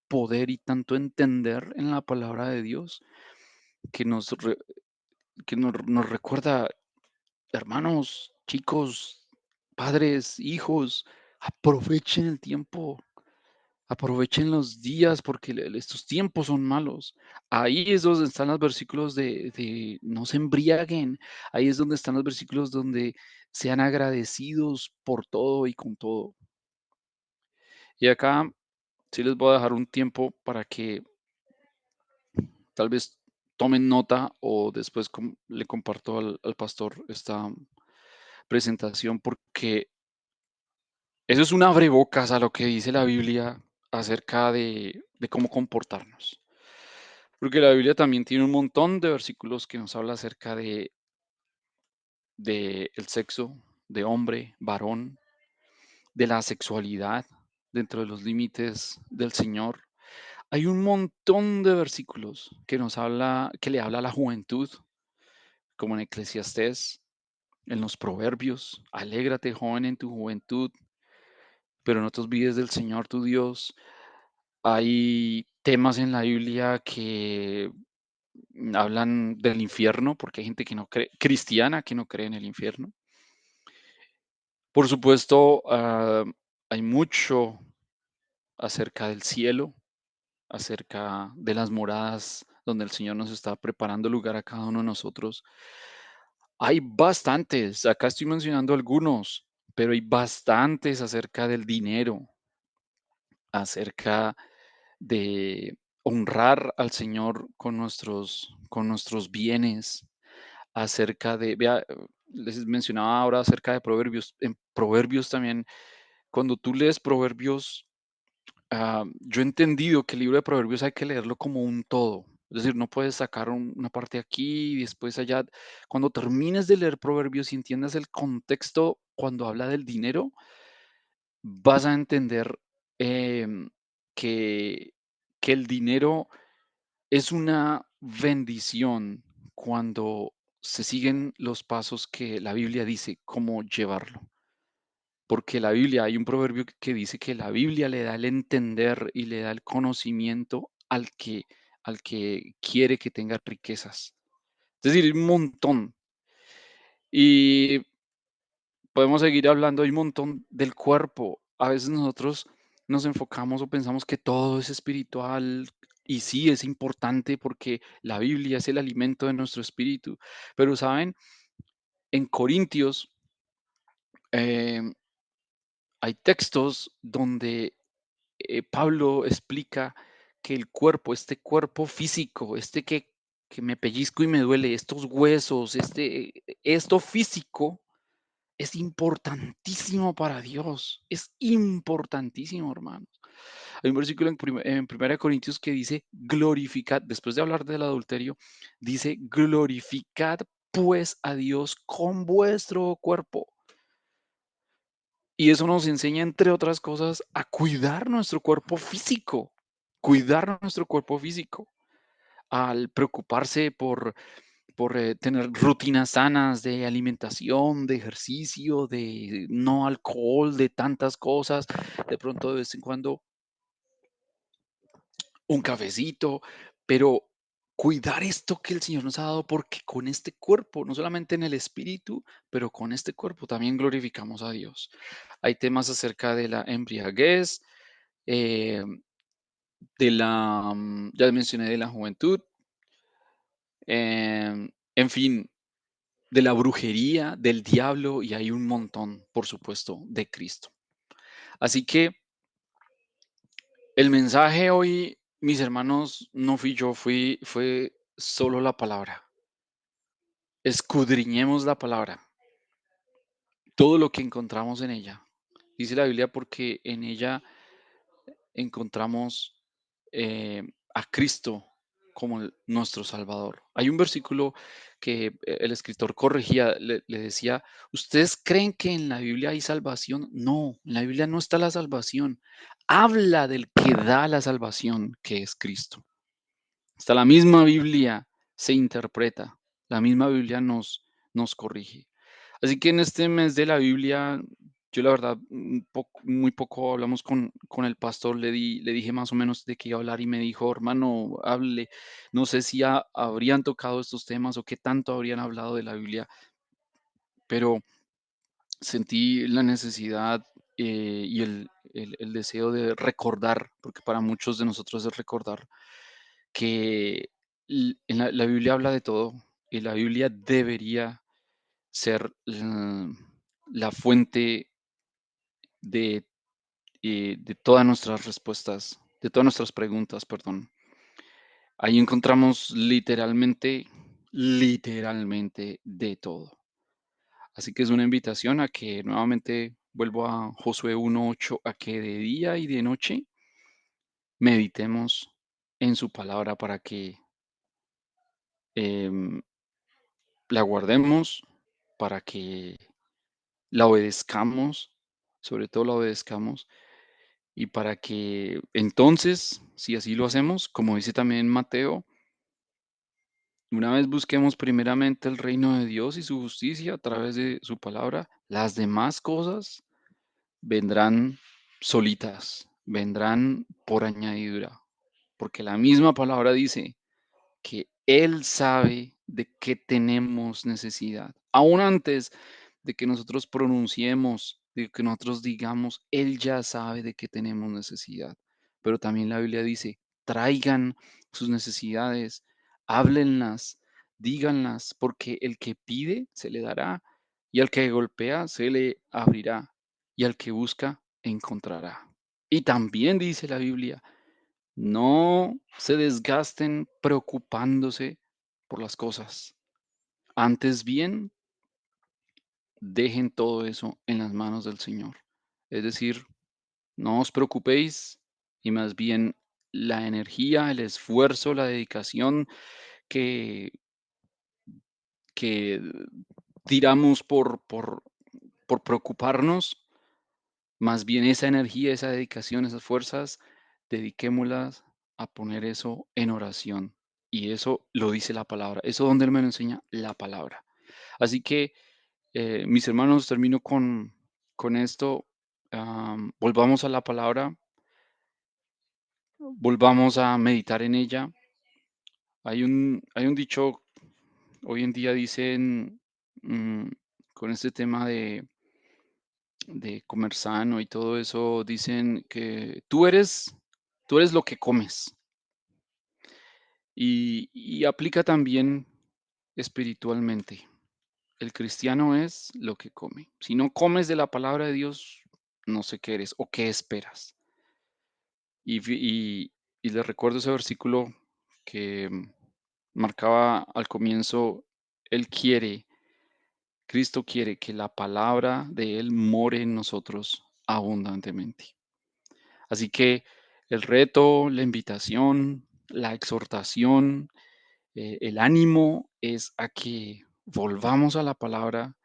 poder y tanto entender en la palabra de Dios que nos recuerda, hermanos, chicos, padres, hijos, aprovechen el tiempo. Aprovechen los días porque estos tiempos son malos. Ahí es donde están los versículos de no se embriaguen. Ahí es donde están los versículos donde sean agradecidos por todo y con todo. Y acá sí les voy a dejar un tiempo para que tal vez tomen nota o después le comparto al pastor esta presentación porque eso es un abrebocas a lo que dice la Biblia acerca de cómo comportarnos. Porque la Biblia también tiene un montón de versículos que nos habla acerca de el sexo, de hombre, varón, de la sexualidad dentro de los límites del Señor. Hay un montón de versículos que le habla a la juventud, como en Eclesiastés, en los Proverbios. Alégrate, joven, en tu juventud, pero no te olvides del Señor tu Dios. Hay temas en la Biblia que hablan del infierno, porque hay gente que no cree, cristiana que no cree en el infierno. Por supuesto, hay mucho acerca del cielo, acerca de las moradas donde el Señor nos está preparando lugar a cada uno de nosotros. Hay bastantes, acá estoy mencionando algunos, pero hay bastantes acerca del dinero, acerca de honrar al Señor con nuestros bienes, acerca de, vea, les mencionaba ahora acerca de Proverbios. En Proverbios también, cuando tú lees Proverbios, yo he entendido que el libro de Proverbios hay que leerlo como un todo. Es decir, no puedes sacar una parte aquí y después allá. Cuando termines de leer Proverbios y entiendas el contexto cuando habla del dinero, vas a entender em, que, que el dinero es una bendición cuando se siguen los pasos que la Biblia dice cómo llevarlo. Porque la Biblia, hay un proverbio que dice que la Biblia le da el entender y le da el conocimiento al que quiere que tenga riquezas. Es decir, un montón. Y podemos seguir hablando, hay un montón del cuerpo. A veces nosotros nos enfocamos o pensamos que todo es espiritual y sí es importante porque la Biblia es el alimento de nuestro espíritu. Pero saben, en Corintios eh, hay textos donde Pablo explica que el cuerpo, este cuerpo físico, este que me pellizco y me duele, estos huesos, esto físico, es importantísimo para Dios. Es importantísimo, hermanos. Hay un versículo en 1 Corintios que dice, glorificad, después de hablar del adulterio, dice, glorificad pues a Dios con vuestro cuerpo. Y eso nos enseña, entre otras cosas, a cuidar nuestro cuerpo físico, cuidar nuestro cuerpo físico, al preocuparse por tener rutinas sanas de alimentación, de ejercicio, de no alcohol, de tantas cosas. De pronto, de vez en cuando, un cafecito, pero cuidar esto que el Señor nos ha dado, porque con este cuerpo, no solamente en el espíritu, pero con este cuerpo también glorificamos a Dios. Hay temas acerca de la embriaguez, eh, ya mencioné de la juventud, en fin, de la brujería, del diablo, y hay un montón, por supuesto, de Cristo. Así que el mensaje hoy, mis hermanos, no fui yo, fue solo la palabra. Escudriñemos la palabra, todo lo que encontramos en ella. Dice la Biblia porque en ella encontramos a Cristo como nuestro Salvador. Hay un versículo que el escritor corregía, le decía, ¿ustedes creen que en la Biblia hay salvación? No, en la Biblia no está la salvación. Habla del que da la salvación, que es Cristo. Hasta la misma Biblia se interpreta, la misma Biblia nos corrige. Así que en este mes de la Biblia, yo la verdad, muy poco hablamos con el pastor, le dije más o menos de qué iba a hablar y me dijo, hermano, hable, no sé si habrían tocado estos temas o qué tanto habrían hablado de la Biblia, pero sentí la necesidad y el deseo de recordar, porque para muchos de nosotros es recordar que en la Biblia habla de todo y la Biblia debería ser la fuente de, de todas nuestras respuestas, de todas nuestras preguntas, perdón. Ahí encontramos literalmente de todo. Así que es una invitación a que nuevamente vuelvo a Josué 1:8, a que de día y de noche meditemos en su palabra para que em, la guardemos, para que la obedezcamos, sobre todo la obedezcamos, y para que entonces, si así lo hacemos, como dice también Mateo, una vez busquemos primeramente el reino de Dios y su justicia a través de su palabra, las demás cosas vendrán solitas, vendrán por añadidura, porque la misma palabra dice que Él sabe de qué tenemos necesidad. Aún antes de que nosotros pronunciemos, de que nosotros digamos, Él ya sabe de qué tenemos necesidad. Pero también la Biblia dice, traigan sus necesidades, háblenlas, díganlas, porque el que pide se le dará, y al que golpea se le abrirá, y al que busca encontrará. Y también dice la Biblia, no se desgasten preocupándose por las cosas. Antes bien, dejen todo eso en las manos del Señor. Es decir, no os preocupéis y más bien la energía, el esfuerzo, la dedicación que, que tiramos por preocuparnos, más bien esa energía, esa dedicación, esas fuerzas, dediquémoslas a poner eso en oración. Y eso lo dice la palabra. Eso donde Él me lo enseña, la palabra. Así que, mis hermanos, termino con esto. Volvamos a la palabra, volvamos a meditar en ella. Hay un dicho, hoy en día dicen, con este tema de comer sano y todo eso, dicen que tú eres lo que comes. Y aplica también espiritualmente. El cristiano es lo que come. Si no comes de la palabra de Dios, no sé qué eres o qué esperas. Y les recuerdo ese versículo que marcaba al comienzo, Cristo quiere que la palabra de Él more en nosotros abundantemente. Así que el reto, la invitación, la exhortación, el ánimo es a que volvamos a la palabra,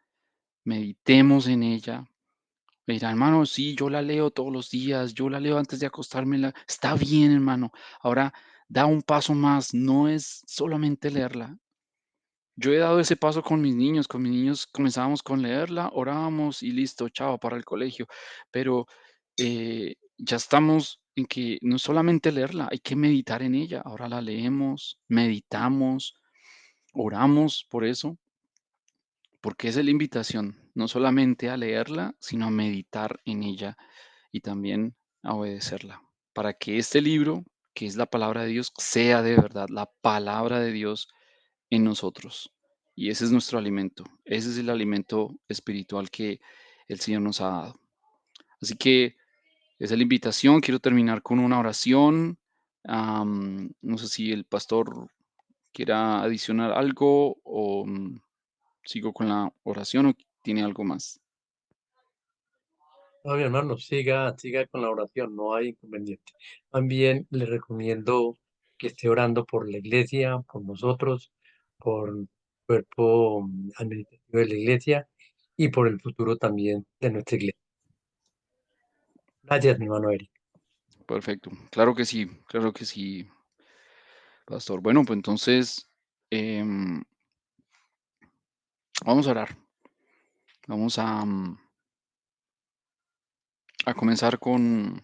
meditemos en ella. Me dirán, hermano, sí, yo la leo todos los días, yo la leo antes de acostarme. Está bien, hermano. Ahora da un paso más, no es solamente leerla. Yo he dado ese paso con mis niños. Con mis niños comenzábamos con leerla, orábamos y listo, chao, para el colegio. Pero ya estamos en que no es solamente leerla, hay que meditar en ella. Ahora la leemos, meditamos, oramos por eso, porque esa es la invitación, no solamente a leerla, sino a meditar en ella y también a obedecerla, para que este libro, que es la palabra de Dios, sea de verdad la palabra de Dios en nosotros. Y ese es nuestro alimento, ese es el alimento espiritual que el Señor nos ha dado. Así que esa es la invitación. Quiero terminar con una oración. No sé si el pastor quiera adicionar algo o sigo con la oración o tiene algo más. No, mi hermano, siga con la oración, no hay inconveniente. También le recomiendo que esté orando por la iglesia, por nosotros, por el cuerpo administrativo de la iglesia y por el futuro también de nuestra iglesia. Gracias, mi hermano Eric. Perfecto. Claro que sí, pastor. Bueno, pues entonces em, vamos a orar. Vamos a comenzar con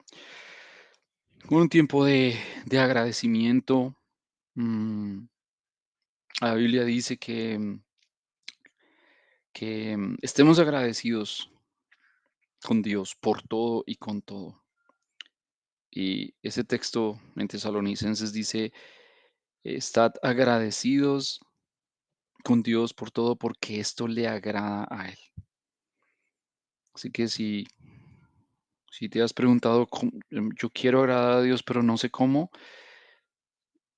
un tiempo de agradecimiento. Mm, la Biblia dice que estemos agradecidos con Dios por todo y con todo. Y ese texto en Tesalonicenses dice, estad agradecidos con Dios por todo porque esto le agrada a Él. Así que si te has preguntado, yo quiero agradar a Dios, pero no sé cómo,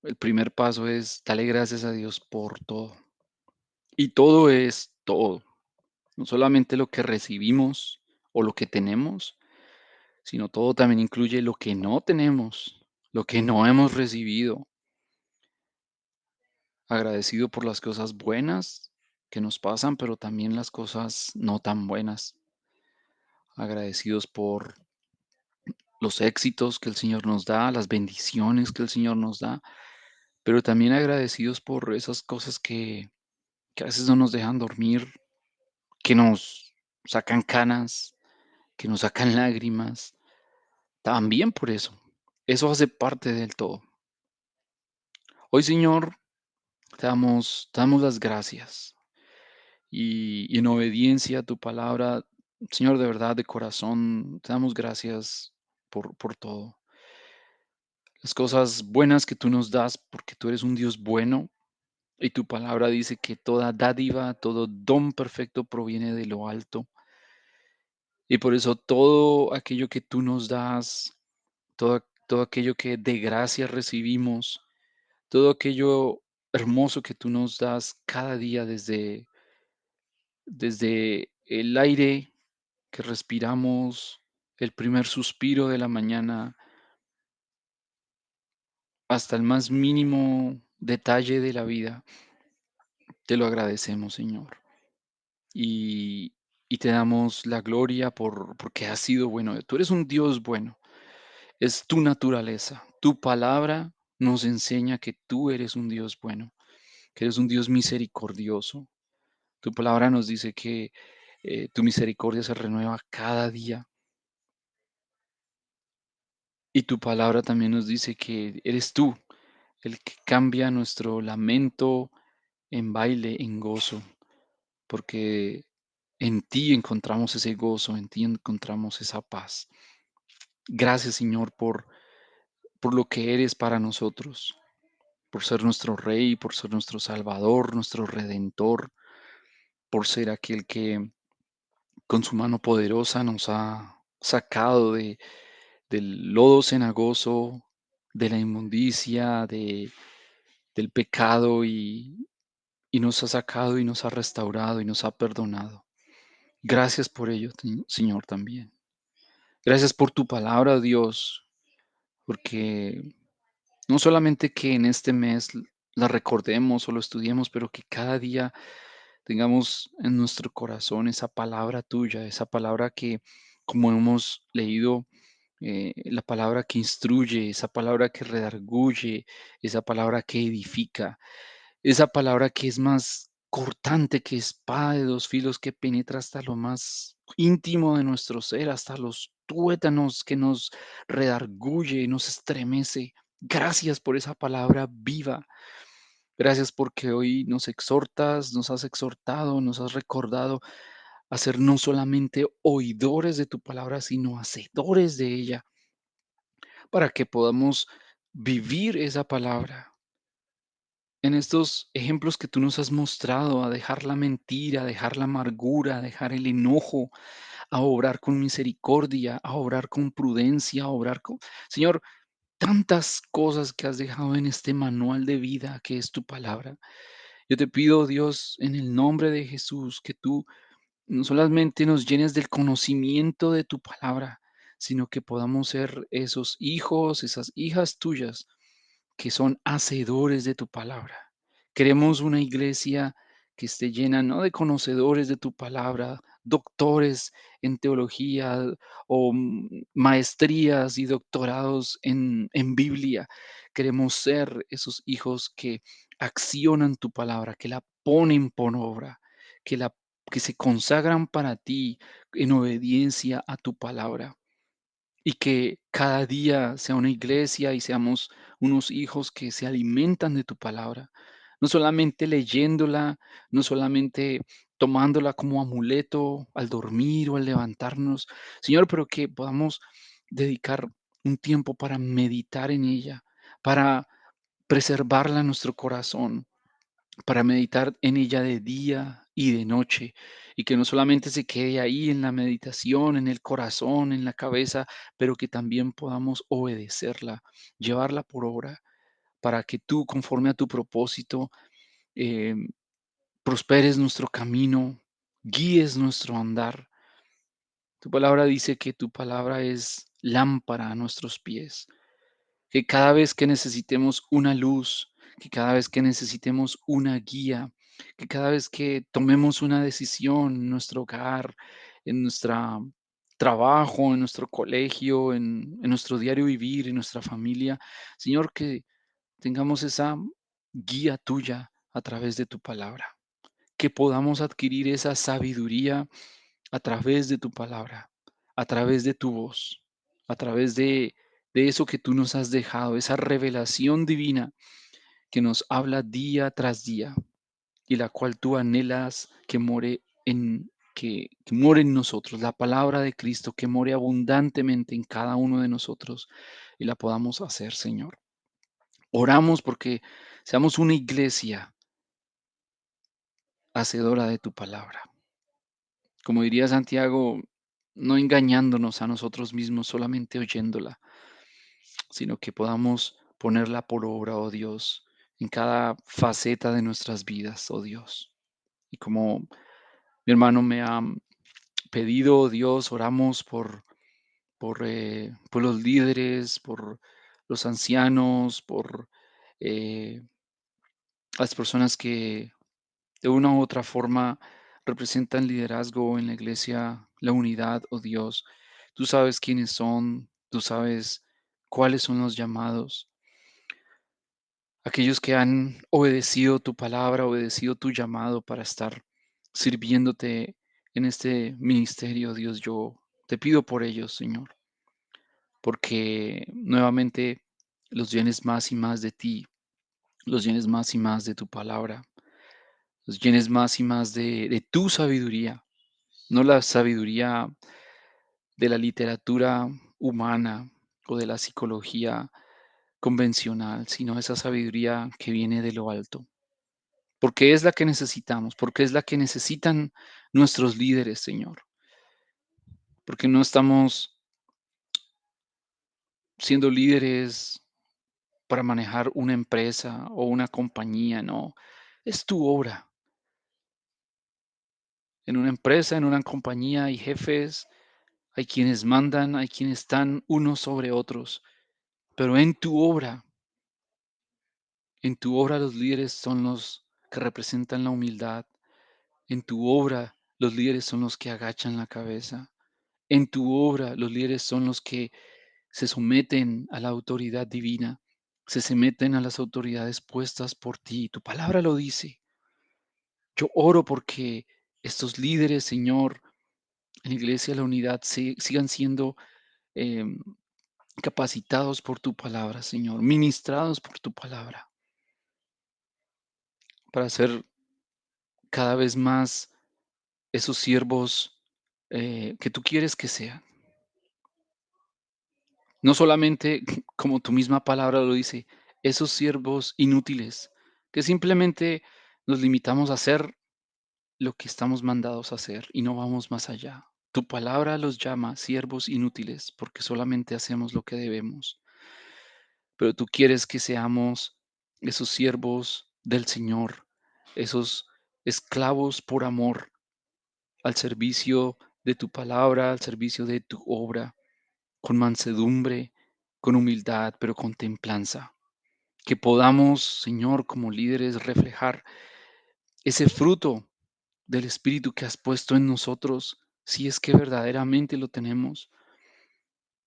el primer paso es darle gracias a Dios por todo. Y todo es todo, no solamente lo que recibimos o lo que tenemos, sino todo también incluye lo que no tenemos, lo que no hemos recibido. Agradecido por las cosas buenas que nos pasan, pero también las cosas no tan buenas. Agradecidos por los éxitos que el Señor nos da, las bendiciones que el Señor nos da, pero también agradecidos por esas cosas que a veces no nos dejan dormir, que nos sacan canas, que nos sacan lágrimas. También por eso. Eso hace parte del todo. Hoy, Señor, te damos las gracias y en obediencia a tu palabra, Señor, de verdad, de corazón, te damos gracias por todo. Las cosas buenas que tú nos das, porque tú eres un Dios bueno y tu palabra dice que toda dádiva, todo don perfecto proviene de lo alto. Y por eso todo aquello que tú nos das, todo aquello que de gracia recibimos, todo aquello hermoso que tú nos das cada día desde el aire que respiramos, el primer suspiro de la mañana, hasta el más mínimo detalle de la vida, te lo agradecemos, Señor. Y, y te damos la gloria porque has sido bueno. Tú eres un Dios bueno. Es tu naturaleza. Tu palabra nos enseña que tú eres un Dios bueno, que eres un Dios misericordioso. Tu palabra nos dice que tu misericordia se renueva cada día. Y tu palabra también nos dice que eres tú el que cambia nuestro lamento en baile, en gozo, porque En ti encontramos ese gozo, en ti encontramos esa paz. Gracias, Señor, por lo que eres para nosotros, por ser nuestro Rey, por ser nuestro Salvador, nuestro Redentor, por ser aquel que con su mano poderosa nos ha sacado del lodo cenagoso, de la inmundicia, del pecado y nos ha sacado y nos ha restaurado y nos ha perdonado. Gracias por ello, Señor, también. Gracias por tu palabra, oh Dios, porque no solamente que en este mes la recordemos o lo estudiemos, pero que cada día tengamos en nuestro corazón esa palabra tuya, esa palabra que, como hemos leído, la palabra que instruye, esa palabra que redarguye, esa palabra que edifica, esa palabra que es más cortante que espada de dos filos que penetra hasta lo más íntimo de nuestro ser, hasta los tuétanos, que nos redarguye y nos estremece. Gracias por esa palabra viva. Gracias porque hoy nos exhortas, nos has exhortado, nos has recordado a ser no solamente oidores de tu palabra, sino hacedores de ella, para que podamos vivir esa palabra. En estos ejemplos que tú nos has mostrado, a dejar la mentira, a dejar la amargura, a dejar el enojo, a obrar con misericordia, a obrar con prudencia, a obrar con... Señor, tantas cosas que has dejado en este manual de vida que es tu palabra. Yo te pido, Dios, en el nombre de Jesús, que tú no solamente nos llenes del conocimiento de tu palabra, sino que podamos ser esos hijos, esas hijas tuyas que son hacedores de tu palabra. Queremos una iglesia que esté llena no de conocedores de tu palabra, doctores en teología o maestrías y doctorados en Biblia. Queremos ser esos hijos que accionan tu palabra, que la ponen por obra, que la que se consagran para ti en obediencia a tu palabra y que cada día sea una iglesia y seamos unos hijos que se alimentan de tu palabra, no solamente leyéndola, no solamente tomándola como amuleto al dormir o al levantarnos, Señor, pero que podamos dedicar un tiempo para meditar en ella, para preservarla en nuestro corazón, para meditar en ella de día y de noche, y que no solamente se quede ahí en la meditación, en el corazón, en la cabeza, pero que también podamos obedecerla, llevarla por obra, para que tú, conforme a tu propósito, eh, prosperes nuestro camino, guíes nuestro andar. Tu palabra dice que tu palabra es lámpara a nuestros pies, que cada vez que necesitemos una luz, que cada vez que necesitemos una guía, que cada vez que tomemos una decisión en nuestro hogar, en nuestro trabajo, en nuestro colegio, en nuestro diario vivir, en nuestra familia, Señor, que tengamos esa guía tuya a través de tu palabra, que podamos adquirir esa sabiduría a través de tu palabra, a través de tu voz, a través de eso que tú nos has dejado, esa revelación divina que nos habla día tras día y la cual tú anhelas que more que more en nosotros, la palabra de Cristo que more abundantemente en cada uno de nosotros y la podamos hacer, Señor. Oramos porque seamos una iglesia hacedora de tu palabra. Como diría Santiago, no engañándonos a nosotros mismos solamente oyéndola, sino que podamos ponerla por obra, oh Dios, en cada faceta de nuestras vidas, oh Dios. Y como mi hermano me ha pedido, oh Dios, oramos por los líderes, por los ancianos, por eh, las personas que de una u otra forma representan liderazgo en la iglesia, la unidad, oh Dios. Tú sabes quiénes son, tú sabes cuáles son los llamados. Aquellos que han obedecido tu palabra, obedecido tu llamado para estar sirviéndote en este ministerio, Dios, yo te pido por ellos, Señor, porque nuevamente los llenes más y más de ti, los llenes más y más de tu palabra, los llenes más y más de tu sabiduría, no la sabiduría de la literatura humana o de la psicología convencional, sino esa sabiduría que viene de lo alto. Porque es la que necesitamos, porque es la que necesitan nuestros líderes, Señor. Porque no estamos siendo líderes para manejar una empresa o una compañía, no. Es tu obra. En una empresa, en una compañía hay jefes, hay quienes mandan, hay quienes están unos sobre otros, pero en tu obra los líderes son los que representan la humildad, en tu obra los líderes son los que agachan la cabeza, en tu obra los líderes son los que se someten a la autoridad divina, se someten a las autoridades puestas por ti. Tu palabra lo dice. Yo oro porque estos líderes, Señor, en la Iglesia de la Unidad sigan siendo em, capacitados por tu palabra, Señor, ministrados por tu palabra, para ser cada vez más esos siervos que tú quieres que sean. No solamente, como tu misma palabra lo dice, esos siervos inútiles, que simplemente nos limitamos a hacer lo que estamos mandados a hacer y no vamos más allá. Tu palabra los llama siervos inútiles porque solamente hacemos lo que debemos. Pero tú quieres que seamos esos siervos del Señor, esos esclavos por amor, al servicio de tu palabra, al servicio de tu obra, con mansedumbre, con humildad, pero con templanza. Que podamos, Señor, como líderes, reflejar ese fruto del Espíritu que has puesto en nosotros, si es que verdaderamente lo tenemos.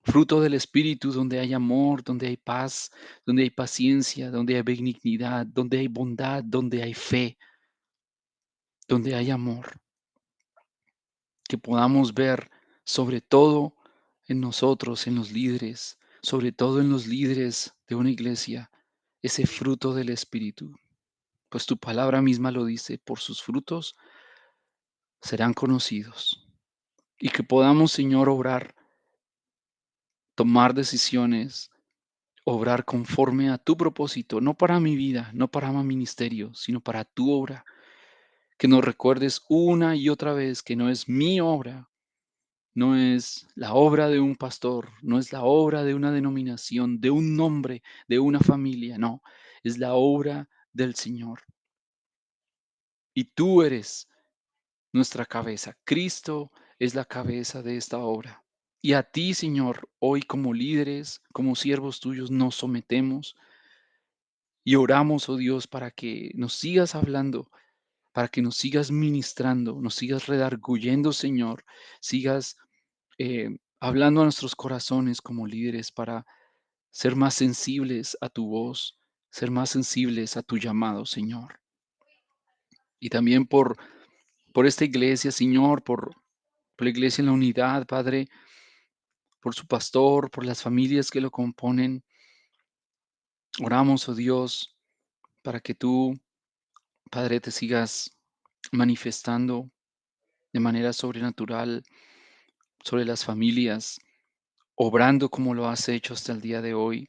Fruto del Espíritu donde hay amor, donde hay paz, donde hay paciencia, donde hay benignidad, donde hay bondad, donde hay fe, donde hay amor. Que podamos ver sobre todo en nosotros, en los líderes, sobre todo en los líderes de una iglesia, ese fruto del Espíritu. Pues tu palabra misma lo dice, por sus frutos serán conocidos. Y que podamos, Señor, obrar, tomar decisiones, obrar conforme a tu propósito, no para mi vida, no para mi ministerio, sino para tu obra. Que nos recuerdes una y otra vez que no es mi obra, no es la obra de un pastor, no es la obra de una denominación, de un nombre, de una familia, no, es la obra del Señor. Y tú eres nuestra cabeza. Cristo es la cabeza de esta obra. Y a ti, Señor, hoy como líderes, como siervos tuyos, nos sometemos y oramos, oh Dios, para que nos sigas hablando, para que nos sigas ministrando, nos sigas redarguyendo, Señor, sigas hablando a nuestros corazones como líderes para ser más sensibles a tu voz, ser más sensibles a tu llamado, Señor. Y también por esta iglesia, Señor, por la iglesia en la unidad, Padre, por su pastor, por las familias que lo componen. Oramos, oh Dios, para que tú, Padre, te sigas manifestando de manera sobrenatural sobre las familias, obrando como lo has hecho hasta el día de hoy,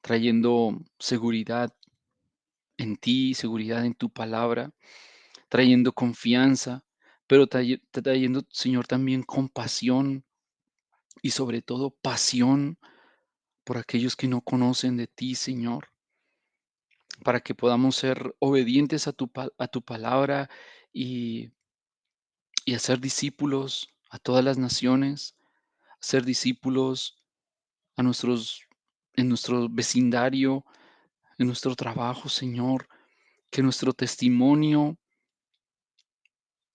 trayendo seguridad en ti, seguridad en tu palabra, trayendo confianza, pero trayendo, Señor, también compasión y sobre todo pasión por aquellos que no conocen de ti, Señor, para que podamos ser obedientes a a tu palabra y, y hacer discípulos a todas las naciones, hacer discípulos a en nuestro vecindario, en nuestro trabajo, Señor, que nuestro testimonio,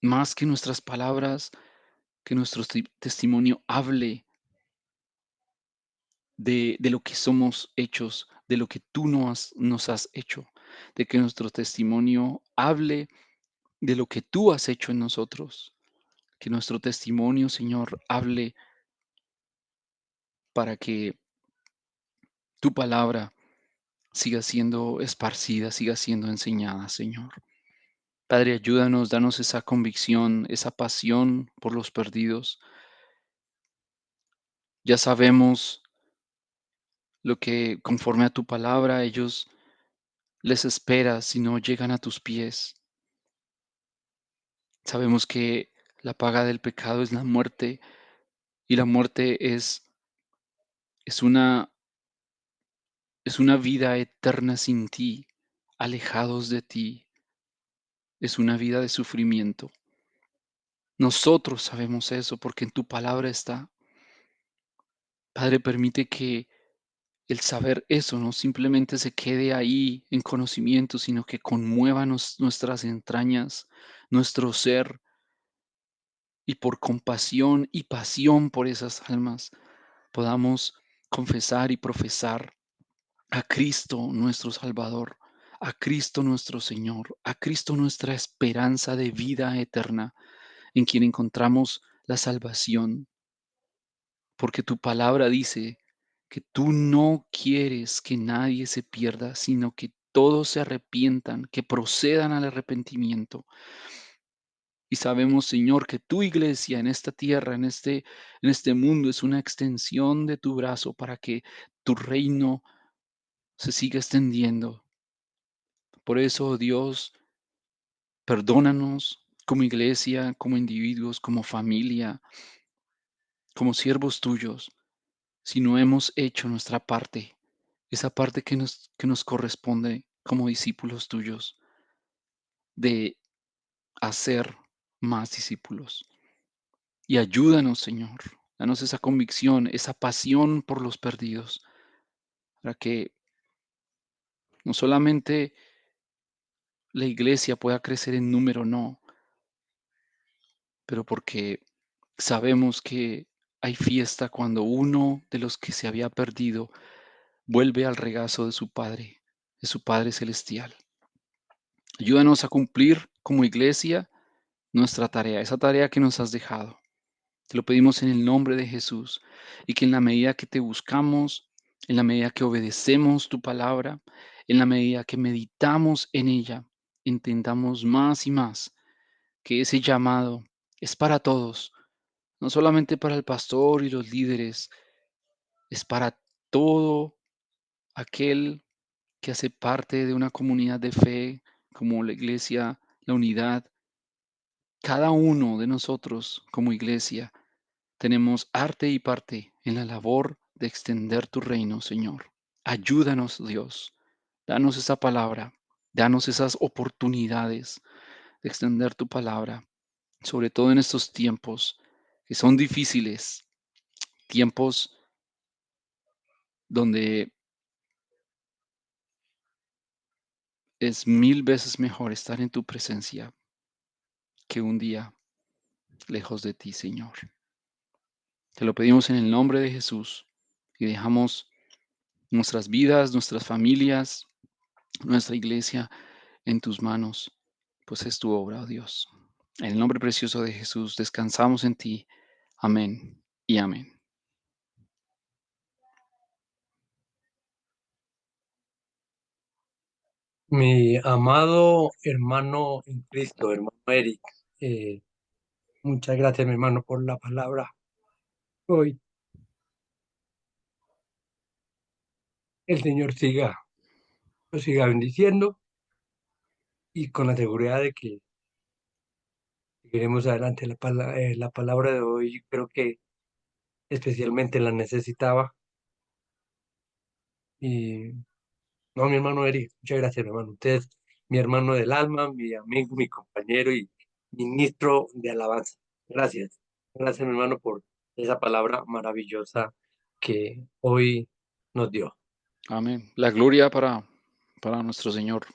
más que nuestras palabras, que nuestro testimonio hable de lo que somos hechos, de lo que tú nos has hecho, de que nuestro testimonio hable de lo que tú has hecho en nosotros, que nuestro testimonio, Señor, hable para que tu palabra siga siendo esparcida, siga siendo enseñada, Señor. Padre, ayúdanos, danos esa convicción, esa pasión por los perdidos. Ya sabemos lo que conforme a tu palabra ellos les esperas si no llegan a tus pies. Sabemos que la paga del pecado es la muerte y la muerte es una, es una vida eterna sin ti, alejados de ti. Es una vida de sufrimiento. Nosotros sabemos eso porque en tu palabra está. Padre, permite que el saber eso no simplemente se quede ahí en conocimiento, sino que conmueva nuestras entrañas, nuestro ser, y por compasión y pasión por esas almas podamos confesar y profesar a Cristo nuestro Salvador, a Cristo nuestro Señor, a Cristo nuestra esperanza de vida eterna, en quien encontramos la salvación, porque tu palabra dice que tú no quieres que nadie se pierda, sino que todos se arrepientan, que procedan al arrepentimiento. Y sabemos, Señor, que tu iglesia en esta tierra, en este mundo, es una extensión de tu brazo para que tu reino se siga extendiendo. Por eso, oh Dios, perdónanos como iglesia, como individuos, como familia, como siervos tuyos, si no hemos hecho nuestra parte, esa parte que nos corresponde como discípulos tuyos, de hacer más discípulos. Y ayúdanos, Señor, danos esa convicción, esa pasión por los perdidos, para que no solamente la iglesia pueda crecer en número, no, pero porque sabemos que hay fiesta cuando uno de los que se había perdido vuelve al regazo de su Padre celestial. Ayúdanos a cumplir como iglesia nuestra tarea, esa tarea que nos has dejado. Te lo pedimos en el nombre de Jesús y que en la medida que te buscamos, en la medida que obedecemos tu palabra, en la medida que meditamos en ella, entendamos más y más que ese llamado es para todos, no solamente para el pastor y los líderes, es para todo aquel que hace parte de una comunidad de fe como la iglesia, la unidad. Cada uno de nosotros como iglesia tenemos arte y parte en la labor de extender tu reino, Señor. Ayúdanos, Dios. Danos esa palabra. Danos esas oportunidades de extender tu palabra, sobre todo en estos tiempos que son difíciles, tiempos donde es 1000 veces mejor estar en tu presencia que un día lejos de ti, Señor. Te lo pedimos en el nombre de Jesús y dejamos nuestras vidas, nuestras familias, nuestra iglesia en tus manos, pues es tu obra, oh Dios. En el nombre precioso de Jesús descansamos en ti. Amén y amén. Mi amado hermano en Cristo, hermano Eric, eh, muchas gracias, mi hermano, por la palabra hoy. El Señor lo siga bendiciendo y con la seguridad de que seguiremos adelante. La palabra de hoy creo que especialmente la necesitaba. Y no, mi hermano Eric, muchas gracias, mi hermano. Usted es mi hermano del alma, mi amigo, mi compañero y ministro de alabanza. Gracias. Gracias, mi hermano, por esa palabra maravillosa que hoy nos dio. Amén. La gloria para nuestro Señor.